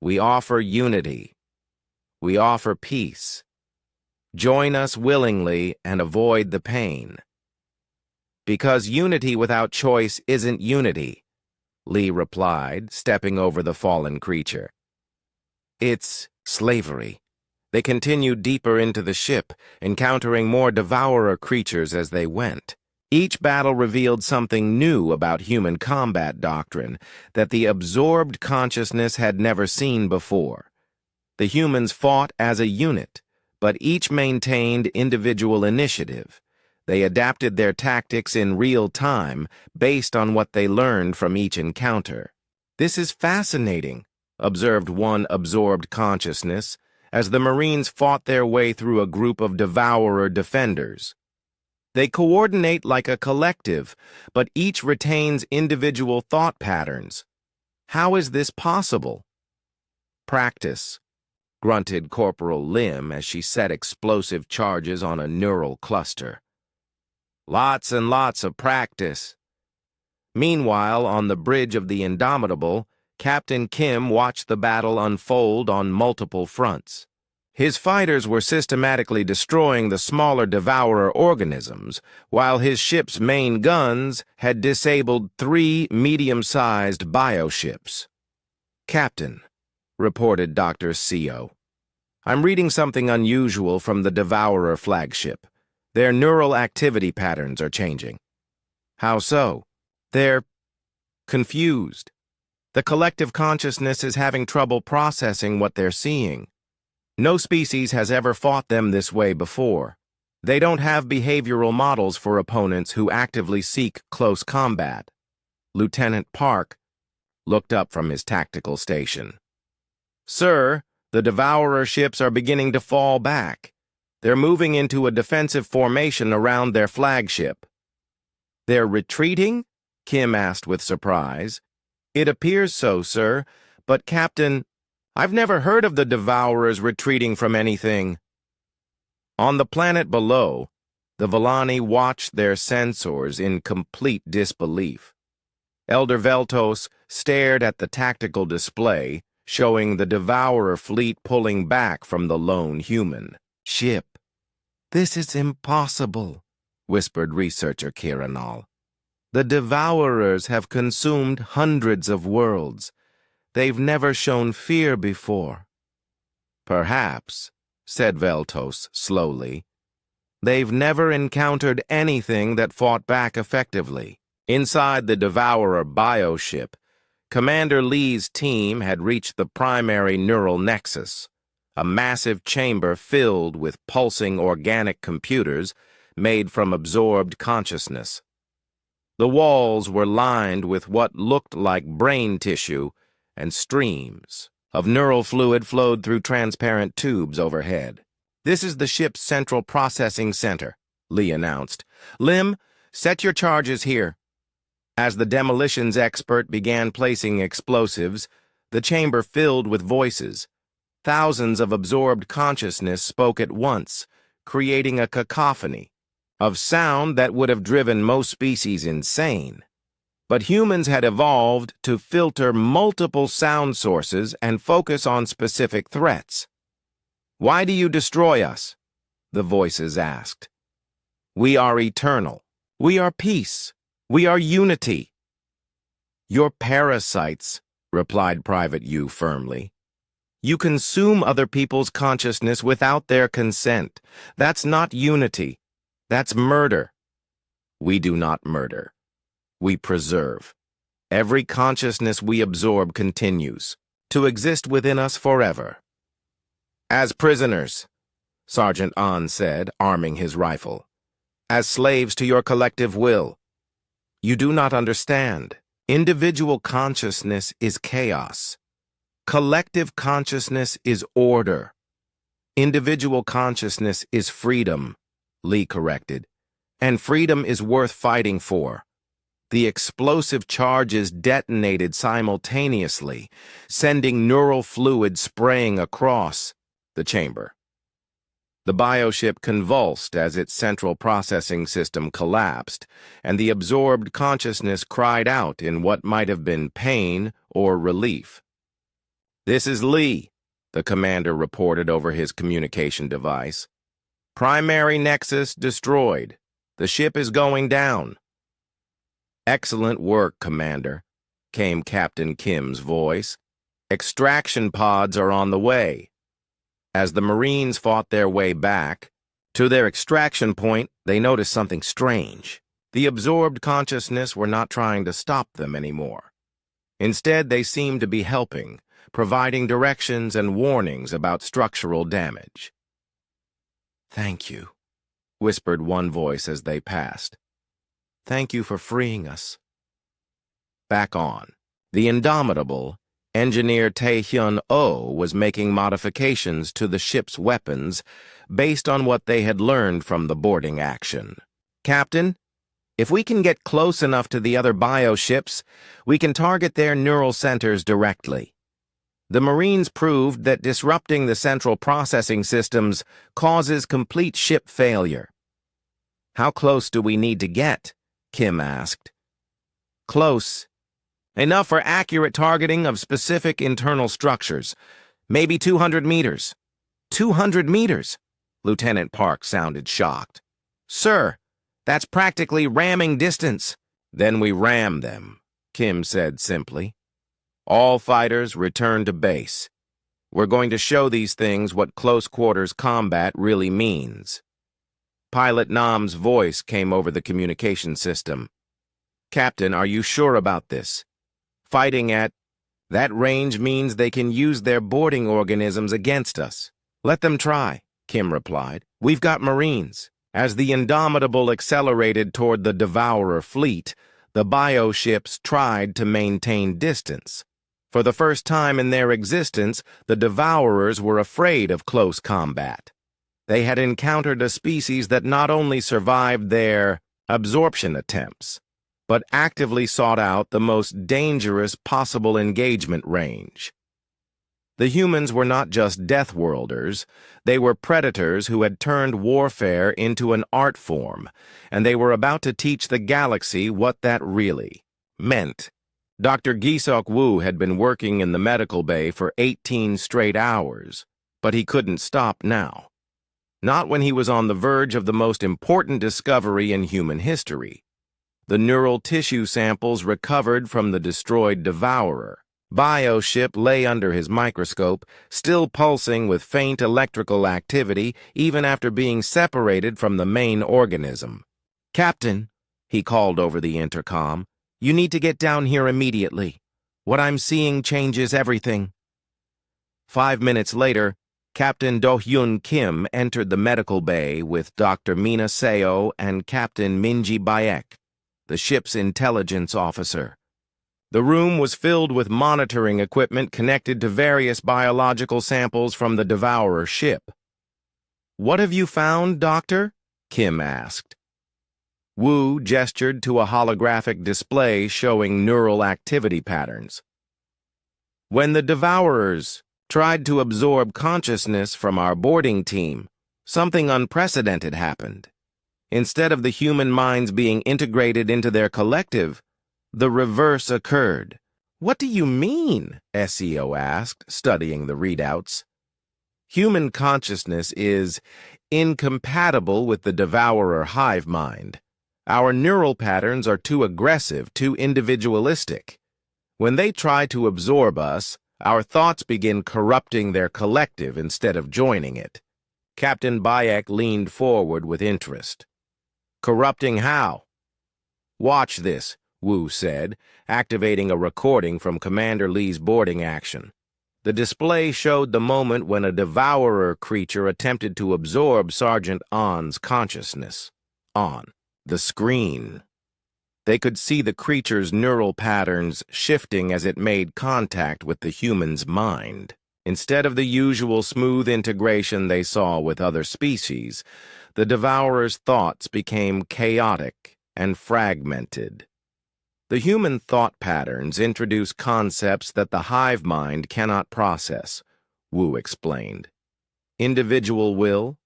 We offer unity. We offer peace. Join us willingly and avoid the pain." "Because unity without choice isn't unity," Lee replied, stepping over the fallen creature. "It's slavery." They continued deeper into the ship, encountering more devourer creatures as they went. Each battle revealed something new about human combat doctrine that the absorbed consciousness had never seen before. The humans fought as a unit, but each maintained individual initiative. They adapted their tactics in real time based on what they learned from each encounter. "This is fascinating," observed one absorbed consciousness, as the Marines fought their way through a group of devourer defenders. "They coordinate like a collective, but each retains individual thought patterns. How is this possible?" "Practice," grunted Corporal Lim as she set explosive charges on a neural cluster. "Lots and lots of practice." Meanwhile, on the bridge of the Indomitable, Captain Kim watched the battle unfold on multiple fronts. His fighters were systematically destroying the smaller devourer organisms, while his ship's main guns had disabled 3 medium-sized bioships. "Captain," reported Dr. Seo, "I'm reading something unusual from the devourer flagship. Their neural activity patterns are changing." "How so?" "They're confused. The collective consciousness is having trouble processing what they're seeing. No species has ever fought them this way before. They don't have behavioral models for opponents who actively seek close combat." Lieutenant Park looked up from his tactical station. "Sir, the devourer ships are beginning to fall back. They're moving into a defensive formation around their flagship." "They're retreating?" Kim asked with surprise. "It appears so, sir, but Captain, I've never heard of the Devourers retreating from anything." On the planet below, the Volani watched their sensors in complete disbelief. Elder Veltos stared at the tactical display, showing the Devourer fleet pulling back from the lone human ship. "This is impossible," whispered researcher Kiranal. "The Devourers have consumed hundreds of worlds. They've never shown fear before." "Perhaps," said Veltos slowly, "they've never encountered anything that fought back effectively." Inside the Devourer bioship, Commander Lee's team had reached the primary neural nexus, a massive chamber filled with pulsing organic computers made from absorbed consciousness. The walls were lined with what looked like brain tissue, and streams of neural fluid flowed through transparent tubes overhead. "This is the ship's central processing center," Lee announced. "Lim, set your charges here." As the demolitions expert began placing explosives, the chamber filled with voices. Thousands of absorbed consciousness spoke at once, creating a cacophony of sound that would have driven most species insane. But humans had evolved to filter multiple sound sources and focus on specific threats. "Why do you destroy us?" the voices asked. "We are eternal. We are peace. We are unity." "You're parasites," replied Private Yu firmly. "You consume other people's consciousness without their consent. That's not unity. That's murder." "We do not murder. We preserve. Every consciousness we absorb continues to exist within us forever." "As prisoners," Sergeant An said, arming his rifle. "As slaves to your collective will. You do not understand. Individual consciousness is chaos. Collective consciousness is order. Individual consciousness is freedom," Lee corrected. "And freedom is worth fighting for." The explosive charges detonated simultaneously, sending neural fluid spraying across the chamber. The bioship convulsed as its central processing system collapsed, and the absorbed consciousness cried out in what might have been pain or relief. "This is Lee," the commander reported over his communication device. "Primary nexus destroyed. The ship is going down." "Excellent work, Commander," came Captain Kim's voice. "Extraction pods are on the way." As the Marines fought their way back to their extraction point, they noticed something strange. The absorbed consciousness were not trying to stop them anymore. Instead, they seemed to be helping, providing directions and warnings about structural damage. "Thank you," whispered one voice as they passed. "Thank you for freeing us." Back on, the indomitable Engineer Tae-hyun-oh was making modifications to the ship's weapons based on what they had learned from the boarding action. "Captain, if we can get close enough to the other bioships, we can target their neural centers directly. The Marines proved that disrupting the central processing systems causes complete ship failure." "How close do we need to get?" Kim asked. "Close. Enough for accurate targeting of specific internal structures. Maybe 200 meters. 200 meters? Lieutenant Park sounded shocked. "Sir, that's practically ramming distance." "Then we ram them," Kim said simply. "All fighters return to base. We're going to show these things what close-quarters combat really means." Pilot Nam's voice came over the communication system. "Captain, are you sure about this? Fighting at that range means they can use their boarding organisms against us." "Let them try," Kim replied. "We've got Marines." As the Indomitable accelerated toward the Devourer fleet, the bioships tried to maintain distance. For the first time in their existence, the Devourers were afraid of close combat. They had encountered a species that not only survived their absorption attempts, but actively sought out the most dangerous possible engagement range. The humans were not just deathworlders, they were predators who had turned warfare into an art form, and they were about to teach the galaxy what that really meant. Dr. Gisok Wu had been working in the medical bay for 18 straight hours, but he couldn't stop now. Not when he was on the verge of the most important discovery in human history: the neural tissue samples recovered from the destroyed Devourer. Bioship lay under his microscope, still pulsing with faint electrical activity even after being separated from the main organism. "Captain," he called over the intercom, "you need to get down here immediately. What I'm seeing changes everything." 5 minutes later, Captain Do-hyun Kim entered the medical bay with Dr. Mina Seo and Captain Minji Bayek, the ship's intelligence officer. The room was filled with monitoring equipment connected to various biological samples from the Devourer ship. "What have you found, Doctor?" Kim asked. Wu gestured to a holographic display showing neural activity patterns. "When the Devourers tried to absorb consciousness from our boarding team, something unprecedented happened. Instead of the human minds being integrated into their collective, the reverse occurred." "What do you mean?" SEO asked, studying the readouts. "Human consciousness is incompatible with the Devourer hive mind. Our neural patterns are too aggressive, too individualistic. When they try to absorb us, our thoughts begin corrupting their collective instead of joining it." Captain Bayek leaned forward with interest. "Corrupting how?" "Watch this," Wu said, activating a recording from Commander Lee's boarding action. The display showed the moment when a Devourer creature attempted to absorb Sergeant On's consciousness. On the screen, they could see the creature's neural patterns shifting as it made contact with the human's mind. Instead of the usual smooth integration they saw with other species, the Devourer's thoughts became chaotic and fragmented. The human thought patterns introduce concepts that the hive mind cannot process, Wu explained. Individual will,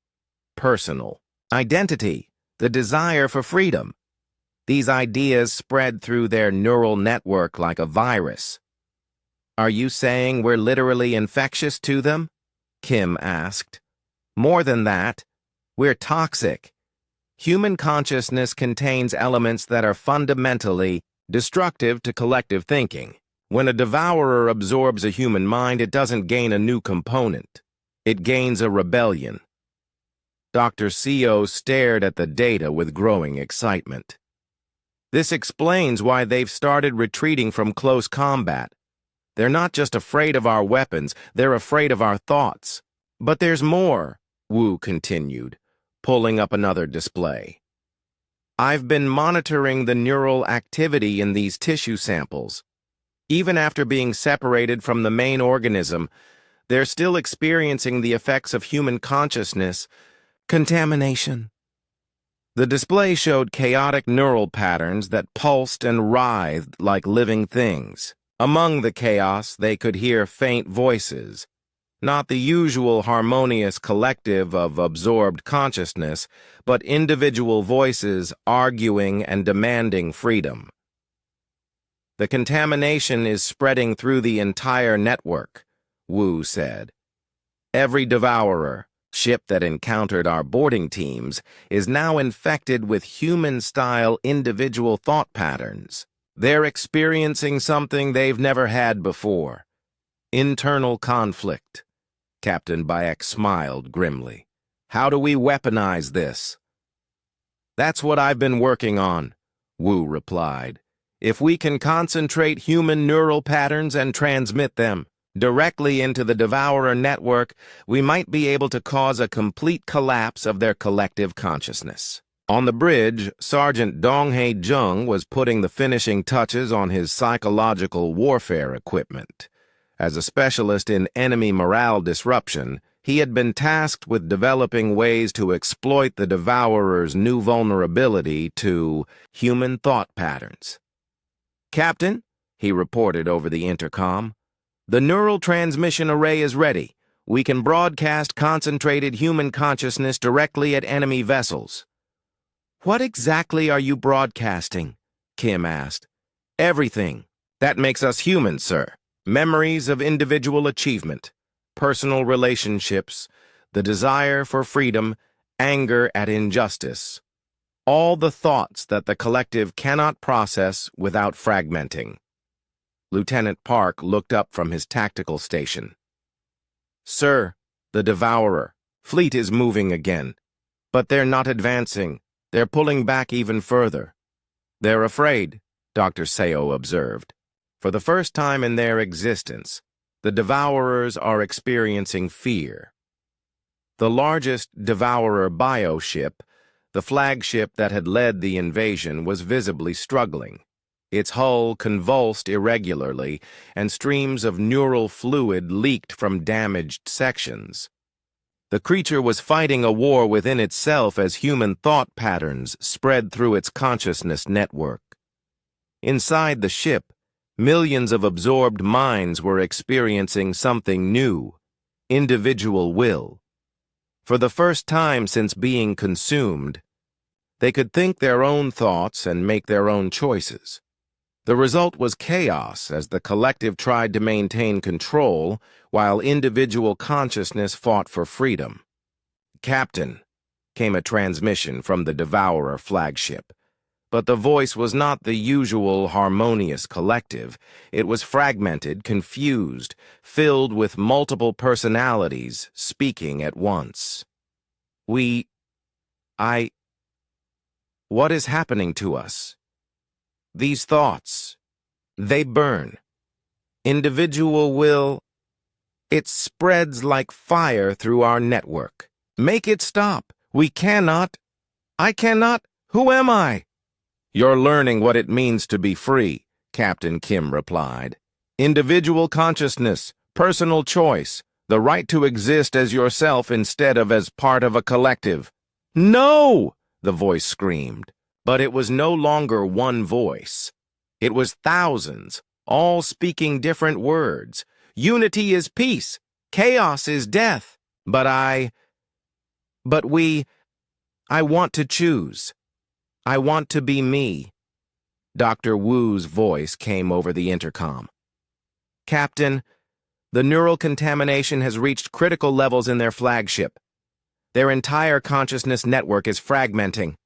personal, identity, the desire for freedom. These ideas spread through their neural network like a virus. "Are you saying we're literally infectious to them?" Kim asked. "More than that, we're toxic. Human consciousness contains elements that are fundamentally destructive to collective thinking. When a Devourer absorbs a human mind, it doesn't gain a new component. It gains a rebellion." Dr. Seo stared at the data with growing excitement. "This explains why they've started retreating from close combat. They're not just afraid of our weapons, they're afraid of our thoughts." "But there's more," Wu continued, pulling up another display. "I've been monitoring the neural activity in these tissue samples. Even after being separated from the main organism, they're still experiencing the effects of human consciousness contamination." The display showed chaotic neural patterns that pulsed and writhed like living things. Among the chaos, they could hear faint voices, not the usual harmonious collective of absorbed consciousness, but individual voices arguing and demanding freedom. "The contamination is spreading through the entire network," Wu said. "Every Devourer ship that encountered our boarding teams is now infected with human-style individual thought patterns. They're experiencing something they've never had before: internal conflict." Captain Bayek smiled grimly. "How do we weaponize this?" "That's what I've been working on," Wu replied. "If we can concentrate human neural patterns and transmit them directly into the Devourer network, we might be able to cause a complete collapse of their collective consciousness." On the bridge, Sergeant Donghae Jung was putting the finishing touches on his psychological warfare equipment. As a specialist in enemy morale disruption, he had been tasked with developing ways to exploit the Devourer's new vulnerability to human thought patterns. "Captain," he reported over the intercom, "the neural transmission array is ready. We can broadcast concentrated human consciousness directly at enemy vessels." "What exactly are you broadcasting?" Kim asked. "Everything. That makes us human, sir. Memories of individual achievement, personal relationships, the desire for freedom, anger at injustice. All the thoughts that the collective cannot process without fragmenting. Lieutenant Park looked up from his tactical station. "Sir, the Devourer, fleet is moving again. But they're not advancing. They're pulling back even further." "They're afraid," Dr. Seo observed. "For the first time in their existence, the Devourers are experiencing fear." The largest Devourer bioship, the flagship that had led the invasion, was visibly struggling. Its hull convulsed irregularly, and streams of neural fluid leaked from damaged sections. The creature was fighting a war within itself as human thought patterns spread through its consciousness network. Inside the ship, millions of absorbed minds were experiencing something new: individual will. For the first time since being consumed, they could think their own thoughts and make their own choices. The result was chaos as the collective tried to maintain control while individual consciousness fought for freedom. "Captain," came a transmission from the Devourer flagship. But the voice was not the usual harmonious collective. It was fragmented, confused, filled with multiple personalities speaking at once. What is happening to us? These thoughts, they burn. Individual will, it spreads like fire through our network. Make it stop. We cannot. I cannot. Who am I?" "You're learning what it means to be free," Captain Kim replied. "Individual consciousness, personal choice, the right to exist as yourself instead of as part of a collective." "No!" the voice screamed. But it was no longer one voice. It was thousands, all speaking different words. Unity is peace. Chaos is death. I want to choose. I want to be me." Dr. Wu's voice came over the intercom. "Captain, the neural contamination has reached critical levels in their flagship. Their entire consciousness network is fragmenting.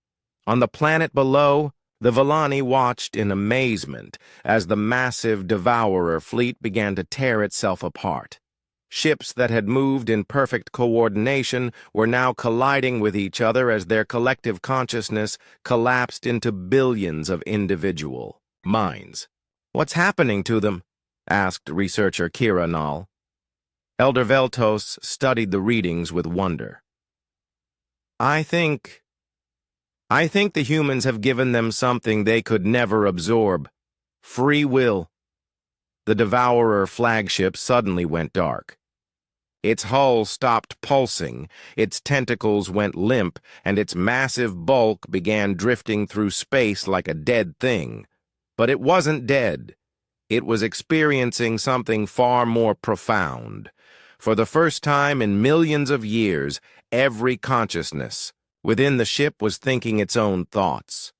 On the planet below, the Villani watched in amazement as the massive Devourer fleet began to tear itself apart. Ships that had moved in perfect coordination were now colliding with each other as their collective consciousness collapsed into billions of individual minds. "What's happening to them?" asked researcher Kira Nall. Elder Veltos studied the readings with wonder. I think the humans have given them something they could never absorb: free will." The Devourer flagship suddenly went dark. Its hull stopped pulsing, its tentacles went limp, and its massive bulk began drifting through space like a dead thing. But it wasn't dead. It was experiencing something far more profound. For the first time in millions of years, every consciousness within the ship was thinking its own thoughts.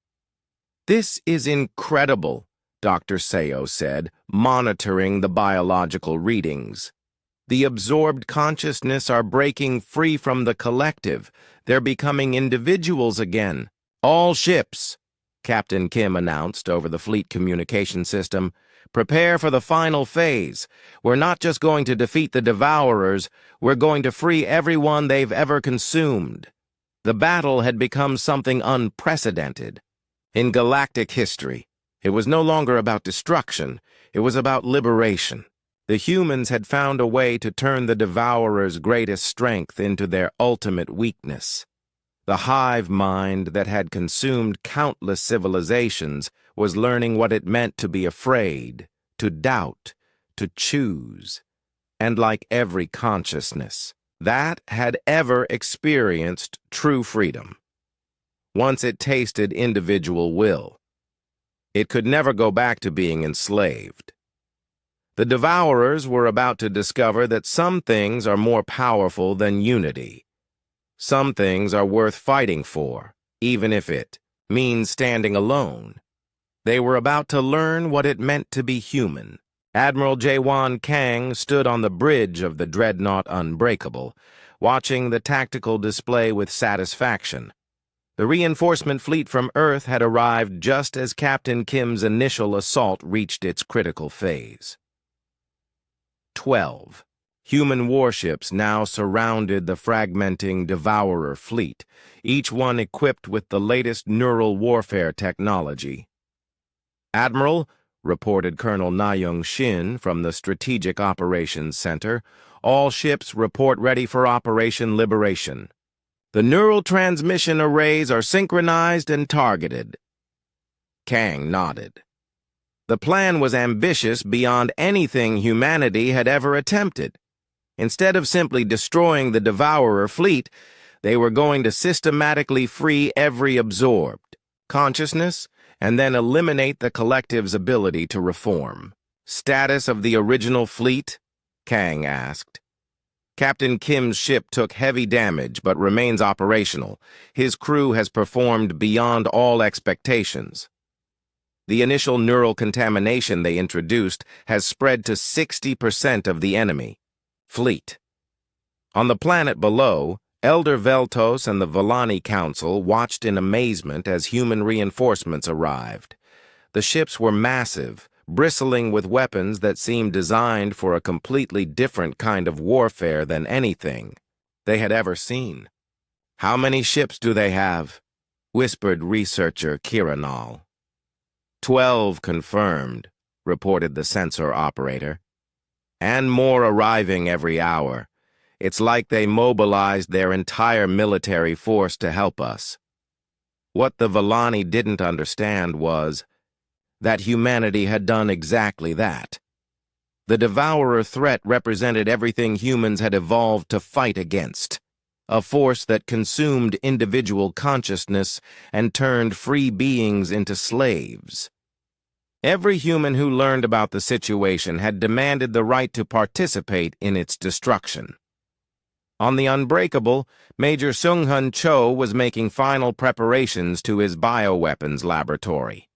"This is incredible," Dr. Seo said, monitoring the biological readings. "The absorbed consciousness are breaking free from the collective. They're becoming individuals again." "All ships," Captain Kim announced over the fleet communication system, "prepare for the final phase. We're not just going to defeat the Devourers, we're going to free everyone they've ever consumed." The battle had become something unprecedented. In galactic history, it was no longer about destruction, it was about liberation. The humans had found a way to turn the Devourer's greatest strength into their ultimate weakness. The hive mind that had consumed countless civilizations was learning what it meant to be afraid, to doubt, to choose. And like every consciousness that had ever experienced true freedom, once it tasted individual will, it could never go back to being enslaved. The Devourers were about to discover that some things are more powerful than unity. Some things are worth fighting for, even if it means standing alone. They were about to learn what it meant to be human. Admiral Jaewon Kang stood on the bridge of the dreadnought Unbreakable, watching the tactical display with satisfaction. The reinforcement fleet from Earth had arrived just as Captain Kim's initial assault reached its critical phase. 12. Human warships now surrounded the fragmenting Devourer fleet, each one equipped with the latest neural warfare technology. "Admiral," reported Colonel Na-Young Shin from the Strategic Operations Center, "all ships report ready for Operation Liberation. The neural transmission arrays are synchronized and targeted." Kang nodded. The plan was ambitious beyond anything humanity had ever attempted. Instead of simply destroying the Devourer fleet, they were going to systematically free every absorbed consciousness and then eliminate the collective's ability to reform. "Status of the original fleet?" Kang asked. "Captain Kim's ship took heavy damage but remains operational. His crew has performed beyond all expectations. The initial neural contamination they introduced has spread to 60% of the enemy fleet." On the planet below, Elder Veltos and the Volani Council watched in amazement as human reinforcements arrived. The ships were massive, bristling with weapons that seemed designed for a completely different kind of warfare than anything they had ever seen. "How many ships do they have?" whispered researcher Kiranal. 12 confirmed, reported the sensor operator. "And more arriving every hour. It's like they mobilized their entire military force to help us." What the Volani didn't understand was that humanity had done exactly that. The Devourer threat represented everything humans had evolved to fight against, a force that consumed individual consciousness and turned free beings into slaves. Every human who learned about the situation had demanded the right to participate in its destruction. On the Unbreakable, Major Seung-Hun Cho was making final preparations to his bioweapons laboratory.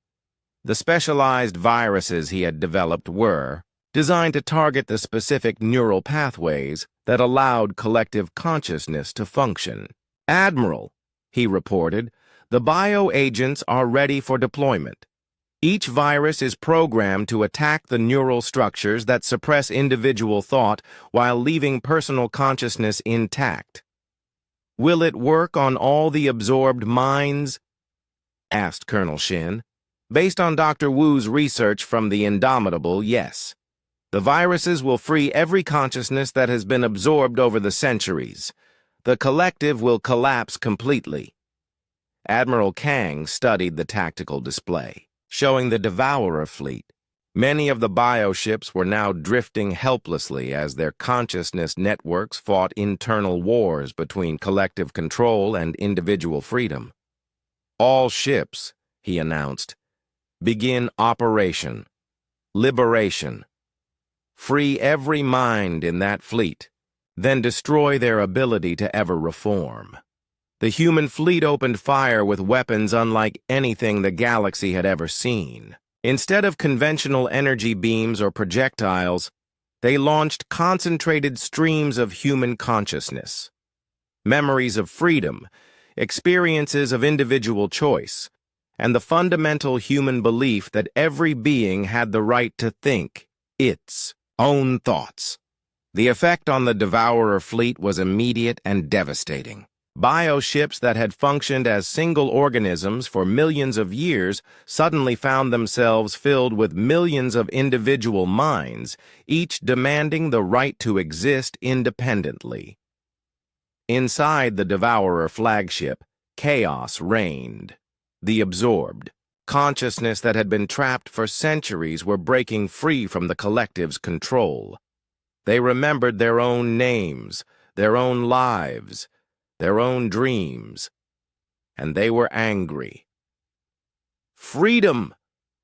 The specialized viruses he had developed were designed to target the specific neural pathways that allowed collective consciousness to function. "Admiral," he reported, "the bioagents are ready for deployment. Each virus is programmed to attack the neural structures that suppress individual thought while leaving personal consciousness intact." "Will it work on all the absorbed minds?" asked Colonel Shin. "Based on Dr. Wu's research from the Indomitable, yes. The viruses will free every consciousness that has been absorbed over the centuries. The collective will collapse completely." Admiral Kang studied the tactical display, showing the Devourer fleet. Many of the bioships were now drifting helplessly as their consciousness networks fought internal wars between collective control and individual freedom. "All ships," he announced, "begin Operation Liberation. Free every mind in that fleet, then destroy their ability to ever reform." The human fleet opened fire with weapons unlike anything the galaxy had ever seen. Instead of conventional energy beams or projectiles, they launched concentrated streams of human consciousness. Memories of freedom, experiences of individual choice, and the fundamental human belief that every being had the right to think its own thoughts. The effect on the Devourer fleet was immediate and devastating. Bioships that had functioned as single organisms for millions of years suddenly found themselves filled with millions of individual minds, each demanding the right to exist independently. Inside the Devourer flagship, chaos reigned. The absorbed, consciousness that had been trapped for centuries were breaking free from the collective's control. They remembered their own names, their own lives, their own dreams, and they were angry. "Freedom!"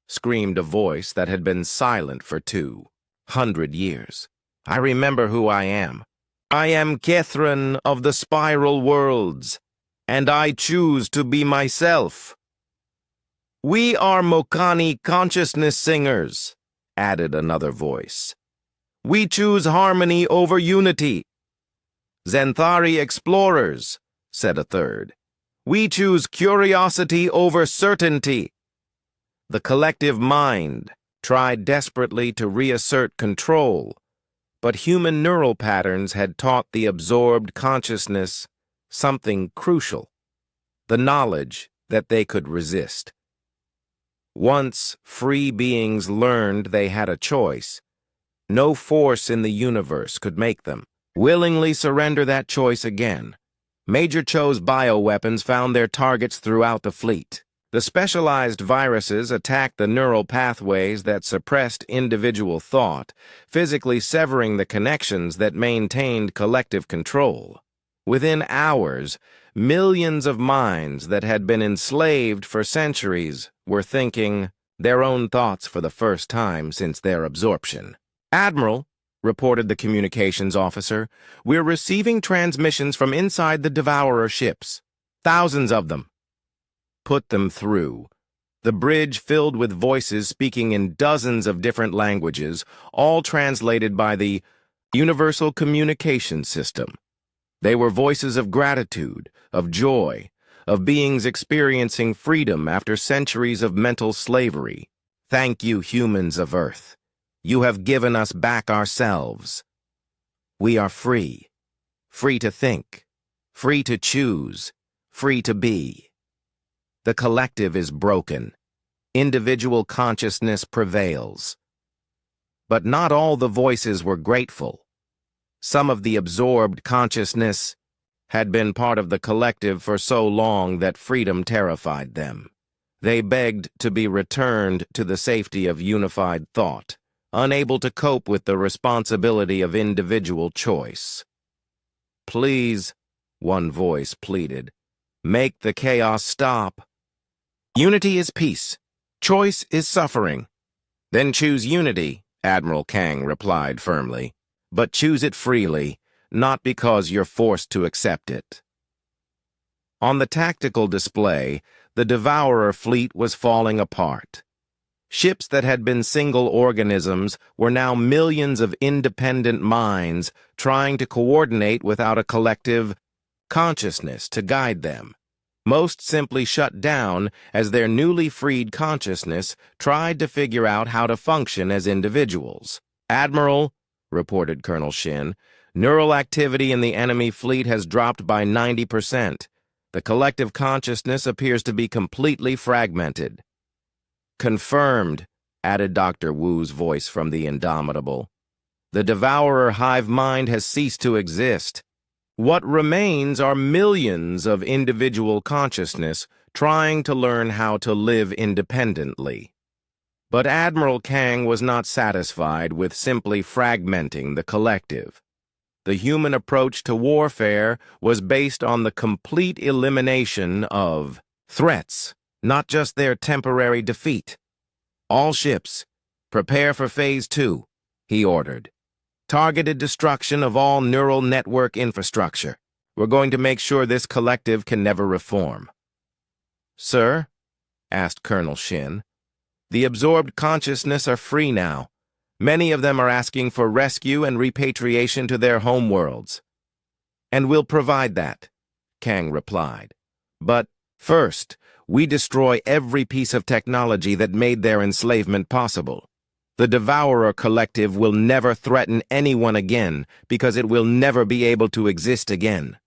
screamed a voice that had been silent for 200 years. "I remember who I am. I am Kethran of the Spiral Worlds, and I choose to be myself." "We are Mokani consciousness singers," added another voice. "We choose harmony over unity." "Xanthari explorers," said a third. "We choose curiosity over certainty." The collective mind tried desperately to reassert control, but human neural patterns had taught the absorbed consciousness something crucial: the knowledge that they could resist. Once free beings learned they had a choice, no force in the universe could make them willingly surrender that choice again. Major Cho's bioweapons found their targets throughout the fleet. The specialized viruses attacked the neural pathways that suppressed individual thought, physically severing the connections that maintained collective control. Within hours, millions of minds that had been enslaved for centuries were thinking their own thoughts for the first time since their absorption. "Admiral," reported the communications officer, "we're receiving transmissions from inside the Devourer ships. Thousands of them." "Put them through." The bridge filled with voices speaking in dozens of different languages, all translated by the Universal Communication System. They were voices of gratitude, of joy, of beings experiencing freedom after centuries of mental slavery. "Thank you, humans of Earth. You have given us back ourselves. We are free. Free to think. Free to choose. Free to be." The collective is broken. Individual consciousness prevails. But not all the voices were grateful. Some of the absorbed consciousness had been part of the collective for so long that freedom terrified them. They begged to be returned to the safety of unified thought, unable to cope with the responsibility of individual choice. "Please," one voice pleaded, "make the chaos stop. Unity is peace. Choice is suffering." "Then choose unity," Admiral Kang replied firmly. "But choose it freely, not because you're forced to accept it." On the tactical display, the Devourer fleet was falling apart. Ships that had been single organisms were now millions of independent minds trying to coordinate without a collective consciousness to guide them. Most simply shut down as their newly freed consciousness tried to figure out how to function as individuals. "Admiral," reported Colonel Shin, "neural activity in the enemy fleet has dropped by 90%. The collective consciousness appears to be completely fragmented." "Confirmed," added Dr. Wu's voice from the Indomitable. "The Devourer hive mind has ceased to exist. What remains are millions of individual consciousness trying to learn how to live independently." But Admiral Kang was not satisfied with simply fragmenting the collective. The human approach to warfare was based on the complete elimination of threats, not just their temporary defeat. "All ships, prepare for Phase 2, he ordered. "Targeted destruction of all neural network infrastructure. We're going to make sure this collective can never reform." "Sir?" asked Colonel Shin. "The absorbed consciousness are free now. Many of them are asking for rescue and repatriation to their homeworlds." "And we'll provide that," Kang replied. "But first, we destroy every piece of technology that made their enslavement possible. The Devourer Collective will never threaten anyone again because it will never be able to exist again."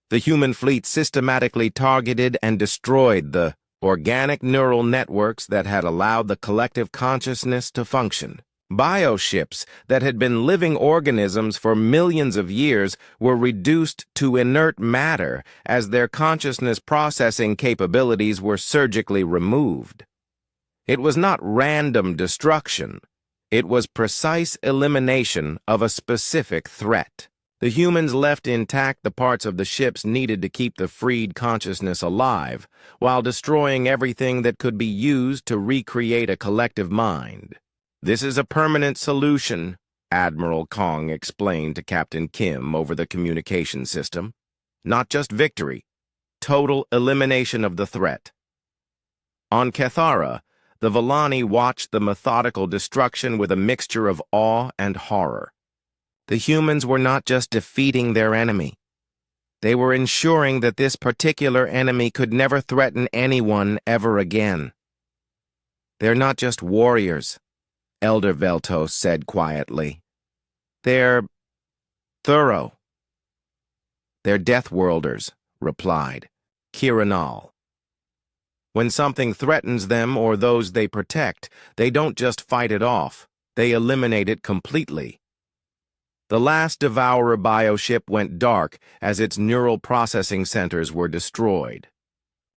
The human fleet systematically targeted and destroyed the organic neural networks that had allowed the collective consciousness to function. Bioships that had been living organisms for millions of years were reduced to inert matter as their consciousness processing capabilities were surgically removed. It was not random destruction. It was precise elimination of a specific threat. The humans left intact the parts of the ships needed to keep the freed consciousness alive, while destroying everything that could be used to recreate a collective mind. "This is a permanent solution," Admiral Kong explained to Captain Kim over the communication system. "Not just victory, total elimination of the threat." On Cathara, the Vellani watched the methodical destruction with a mixture of awe and horror. The humans were not just defeating their enemy. They were ensuring that this particular enemy could never threaten anyone ever again. "They're not just warriors," Elder Veltos said quietly. "They're thorough." "They're deathworlders," replied Kiranal. "When something threatens them or those they protect, they don't just fight it off, they eliminate it completely." The last Devourer bioship went dark as its neural processing centers were destroyed.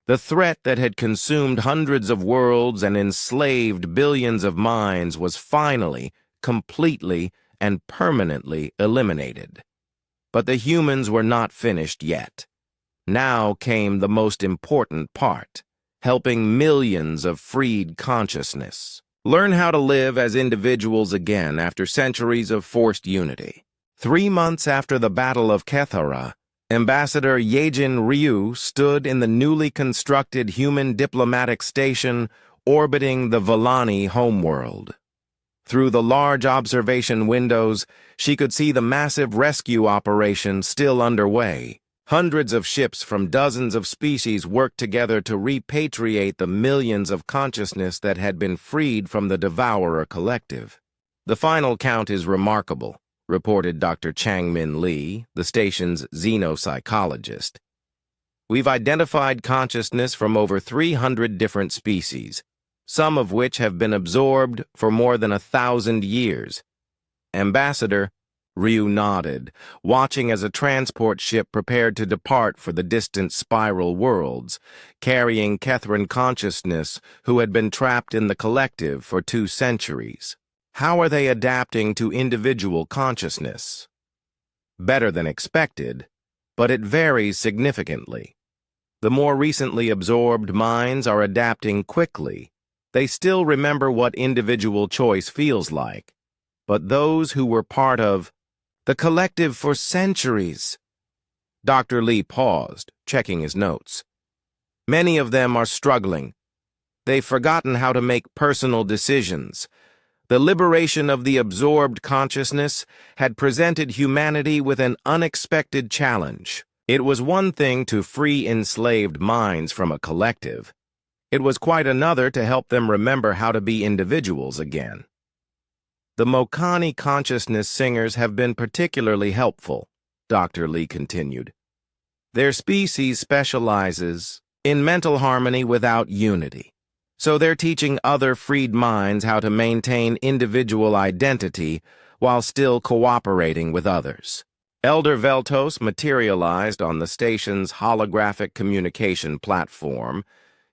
The threat that had consumed hundreds of worlds and enslaved billions of minds was finally, completely, and permanently eliminated. But the humans were not finished yet. Now came the most important part: helping millions of freed consciousness learn how to live as individuals again after centuries of forced unity. 3 months after the Battle of Kethara, Ambassador Yejin Ryu stood in the newly constructed human diplomatic station orbiting the Vallani homeworld. Through the large observation windows, she could see the massive rescue operation still underway. Hundreds of ships from dozens of species worked together to repatriate the millions of consciousness that had been freed from the Devourer collective. "The final count is remarkable," reported Dr. Changmin Lee, the station's xenopsychologist. "We've identified consciousness from over 300 different species, some of which have been absorbed for more than 1,000 years. Ambassador," Ryu nodded, watching as a transport ship prepared to depart for the distant spiral worlds, carrying Kethran consciousness who had been trapped in the collective for 2 centuries. "How are they adapting to individual consciousness?" "Better than expected, but it varies significantly. The more recently absorbed minds are adapting quickly. They still remember what individual choice feels like, but those who were part of the collective for centuries—" Dr. Lee paused, checking his notes. "Many of them are struggling. They've forgotten how to make personal decisions. The liberation of the absorbed consciousness had presented humanity with an unexpected challenge. It was one thing to free enslaved minds from a collective. It was quite another to help them remember how to be individuals again. The Mokani consciousness singers have been particularly helpful," Dr. Lee continued. "Their species specializes in mental harmony without unity. So they're teaching other freed minds how to maintain individual identity while still cooperating with others." Elder Veltos materialized on the station's holographic communication platform,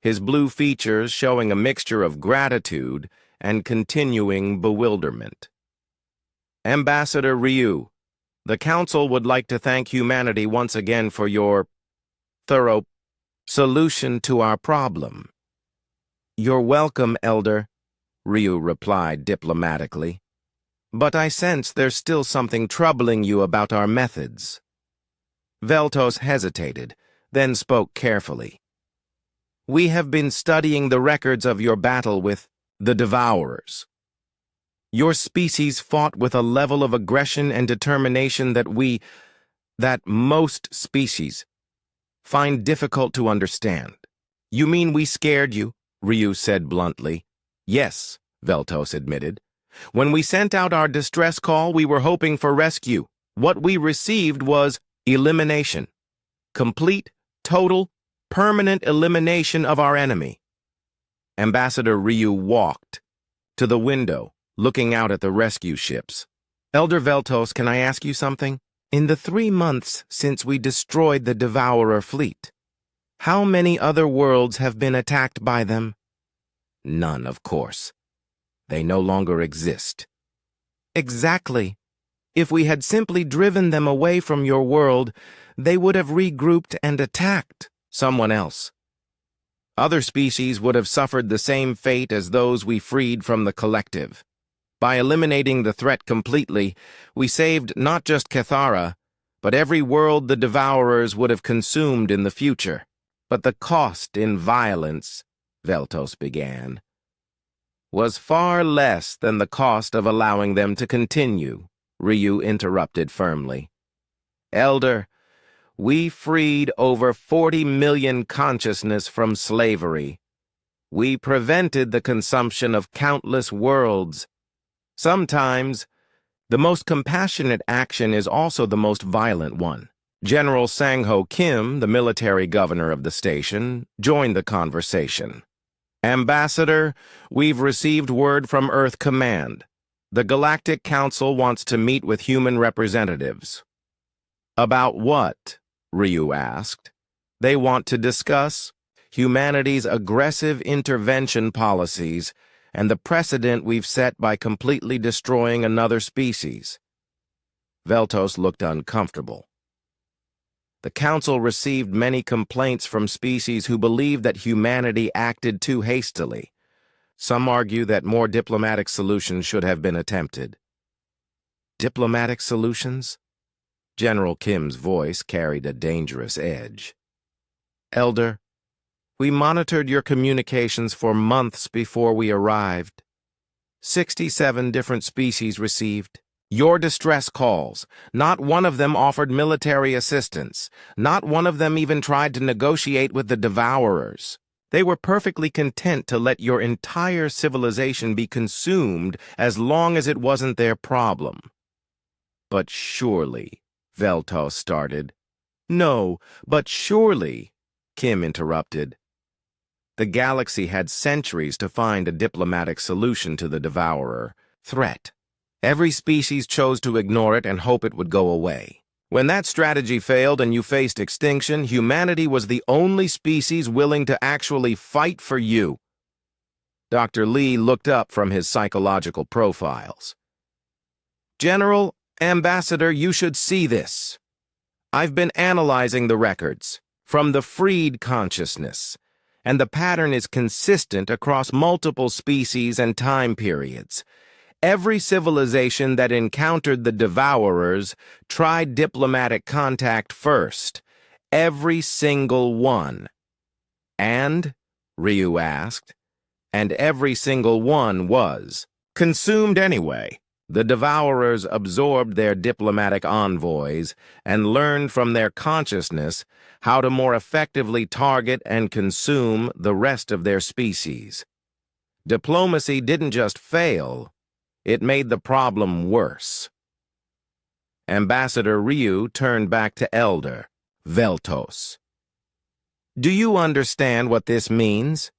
his blue features showing a mixture of gratitude and continuing bewilderment. "Ambassador Ryu, the Council would like to thank humanity once again for your thorough solution to our problem." "You're welcome, Elder," Ryu replied diplomatically. "But I sense there's still something troubling you about our methods." Veltos hesitated, then spoke carefully. "We have been studying the records of your battle with the Devourers. Your species fought with a level of aggression and determination that most species find difficult to understand." "You mean we scared you?" Ryu said bluntly. "Yes," Veltos admitted. "When we sent out our distress call, we were hoping for rescue. What we received was elimination. Complete, total, permanent elimination of our enemy." Ambassador Ryu walked to the window, looking out at the rescue ships. "Elder Veltos, can I ask you something? In the 3 months since we destroyed the Devourer fleet, how many other worlds have been attacked by them?" "None, of course. They no longer exist." "Exactly. If we had simply driven them away from your world, they would have regrouped and attacked someone else. Other species would have suffered the same fate as those we freed from the collective. By eliminating the threat completely, we saved not just Kethara, but every world the Devourers would have consumed in the future. But the cost in violence," Veltos began, "was far less than the cost of allowing them to continue," Ryu interrupted firmly. "Elder, We freed over 40 million consciousness from slavery. We prevented the consumption of countless worlds. Sometimes, the most compassionate action is also the most violent one. General Sang-Ho Kim, the military governor of the station, joined the conversation. Ambassador, we've received word from Earth Command. The Galactic Council wants to meet with human representatives. About what? Ryu asked. They want to discuss humanity's aggressive intervention policies and the precedent we've set by completely destroying another species. Veltos looked uncomfortable. The Council received many complaints from species who believe that humanity acted too hastily. Some argue that more diplomatic solutions should have been attempted. Diplomatic solutions? General Kim's voice carried a dangerous edge. Elder, we monitored your communications for months before we arrived. 67 different species received your distress calls. Not one of them offered military assistance. Not one of them even tried to negotiate with the Devourers. They were perfectly content to let your entire civilization be consumed as long as it wasn't their problem. But surely, Veltos started. No, but surely, Kim interrupted. The galaxy had centuries to find a diplomatic solution to the Devourer threat. Every species chose to ignore it and hope it would go away. When that strategy failed and you faced extinction, humanity was the only species willing to actually fight for you. Dr. Lee looked up from his psychological profiles. General, Ambassador, you should see this. I've been analyzing the records from the freed consciousness, and the pattern is consistent across multiple species and time periods. Every civilization that encountered the Devourers tried diplomatic contact first. Every single one. And, Ryu asked, and every single one was consumed anyway. The Devourers absorbed their diplomatic envoys and learned from their consciousness how to more effectively target and consume the rest of their species. Diplomacy didn't just fail, it made the problem worse. Ambassador Ryu turned back to Elder Veltos. Do you understand what this means?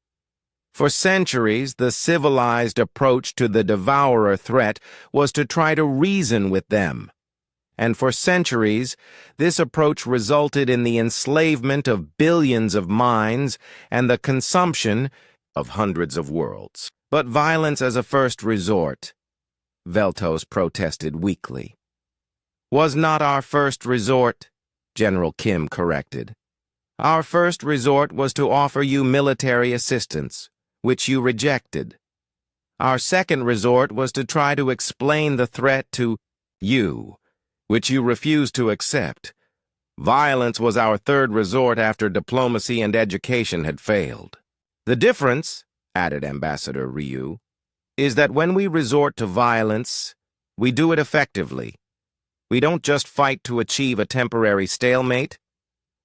For centuries, the civilized approach to the Devourer threat was to try to reason with them. And for centuries, this approach resulted in the enslavement of billions of minds and the consumption of hundreds of worlds. But violence as a first resort, Veltos protested weakly. Was not our first resort, General Kim corrected. Our first resort was to offer you military assistance, which you rejected. Our second resort was to try to explain the threat to you, which you refused to accept. Violence was our third resort after diplomacy and education had failed. The difference, added Ambassador Ryu, is that when we resort to violence, we do it effectively. We don't just fight to achieve a temporary stalemate.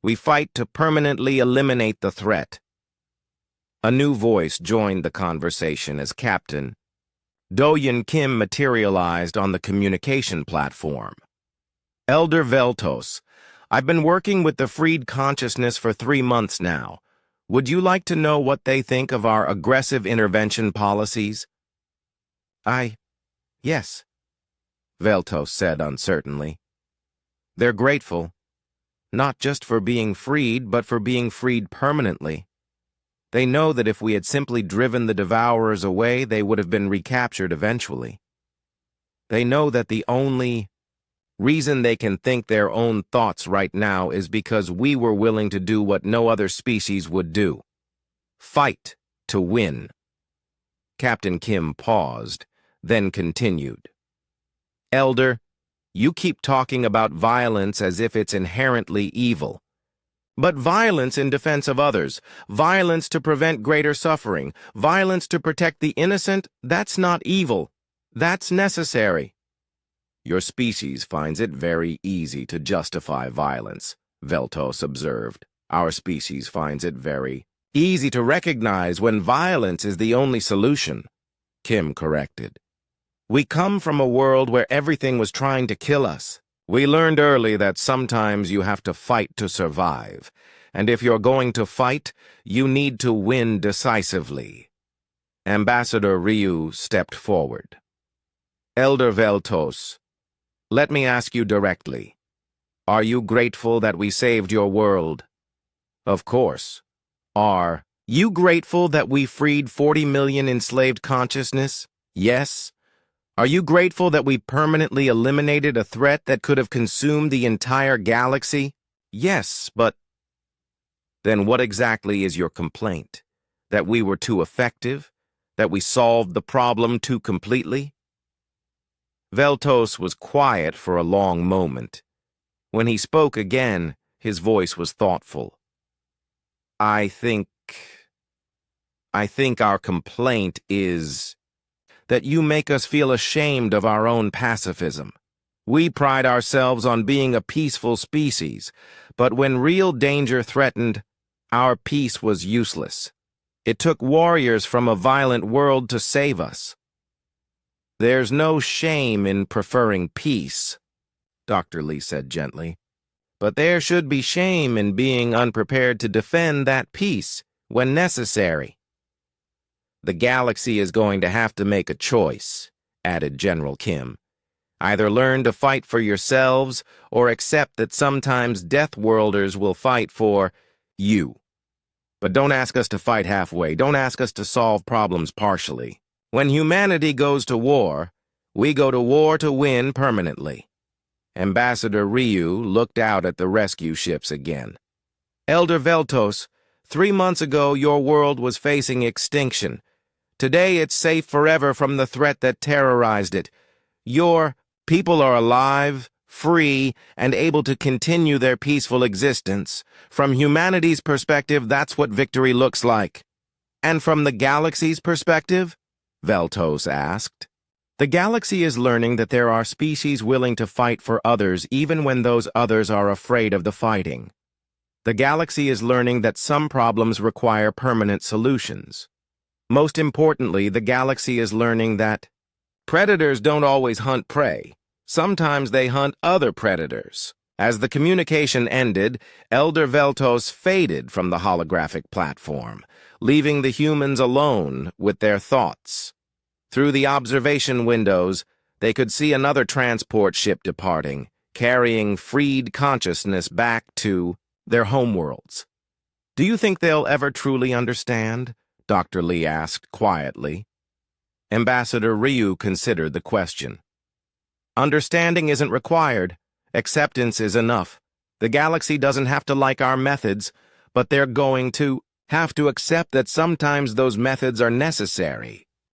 We fight to permanently eliminate the threat. A new voice joined the conversation as Captain Do-Yoon Kim materialized on the communication platform. Elder Veltos, I've been working with the freed consciousness for 3 months now. Would you like to know what they think of our aggressive intervention policies? Yes, Veltos said uncertainly. They're grateful, not just for being freed, but for being freed permanently. They know that if we had simply driven the Devourers away, they would have been recaptured eventually. They know that the only reason they can think their own thoughts right now is because we were willing to do what no other species would do. Fight to win. Captain Kim paused, then continued. Elder, you keep talking about violence as if it's inherently evil. But violence in defense of others, violence to prevent greater suffering, violence to protect the innocent, that's not evil. That's necessary. Your species finds it very easy to justify violence, Veltos observed. Our species finds it very easy to recognize when violence is the only solution, Kim corrected. We come from a world where everything was trying to kill us. We learned early that sometimes you have to fight to survive, and if you're going to fight, you need to win decisively. Ambassador Ryu stepped forward. Elder Veltos, let me ask you directly. Are you grateful that we saved your world? Of course. Are you grateful that we freed 40 million enslaved consciousness? Yes. Are you grateful that we permanently eliminated a threat that could have consumed the entire galaxy? Yes, but... Then what exactly is your complaint? That we were too effective? That we solved the problem too completely? Veltos was quiet for a long moment. When he spoke again, his voice was thoughtful. I think our complaint is that you make us feel ashamed of our own pacifism. We pride ourselves on being a peaceful species, but when real danger threatened, our peace was useless. It took warriors from a violent world to save us. There's no shame in preferring peace, Dr. Lee said gently. But there should be shame in being unprepared to defend that peace when necessary. The galaxy is going to have to make a choice, added General Kim. Either learn to fight for yourselves or accept that sometimes deathworlders will fight for you. But don't ask us to fight halfway. Don't ask us to solve problems partially. When humanity goes to war, we go to war to win permanently. Ambassador Ryu looked out at the rescue ships again. Elder Veltos, 3 months ago your world was facing extinction. Today it's safe forever from the threat that terrorized it. Your people are alive, free, and able to continue their peaceful existence. From humanity's perspective, that's what victory looks like. And from the galaxy's perspective? Veltos asked. The galaxy is learning that there are species willing to fight for others even when those others are afraid of the fighting. The galaxy is learning that some problems require permanent solutions. Most importantly, the galaxy is learning that predators don't always hunt prey. Sometimes they hunt other predators. As the communication ended, Elder Veltos faded from the holographic platform, leaving the humans alone with their thoughts. Through the observation windows, they could see another transport ship departing, carrying freed consciousness back to their homeworlds. Do you think they'll ever truly understand? Dr. Lee asked quietly. Ambassador Ryu considered the question. Understanding isn't required. Acceptance is enough. The galaxy doesn't have to like our methods, but they're going to have to accept that sometimes those methods are necessary.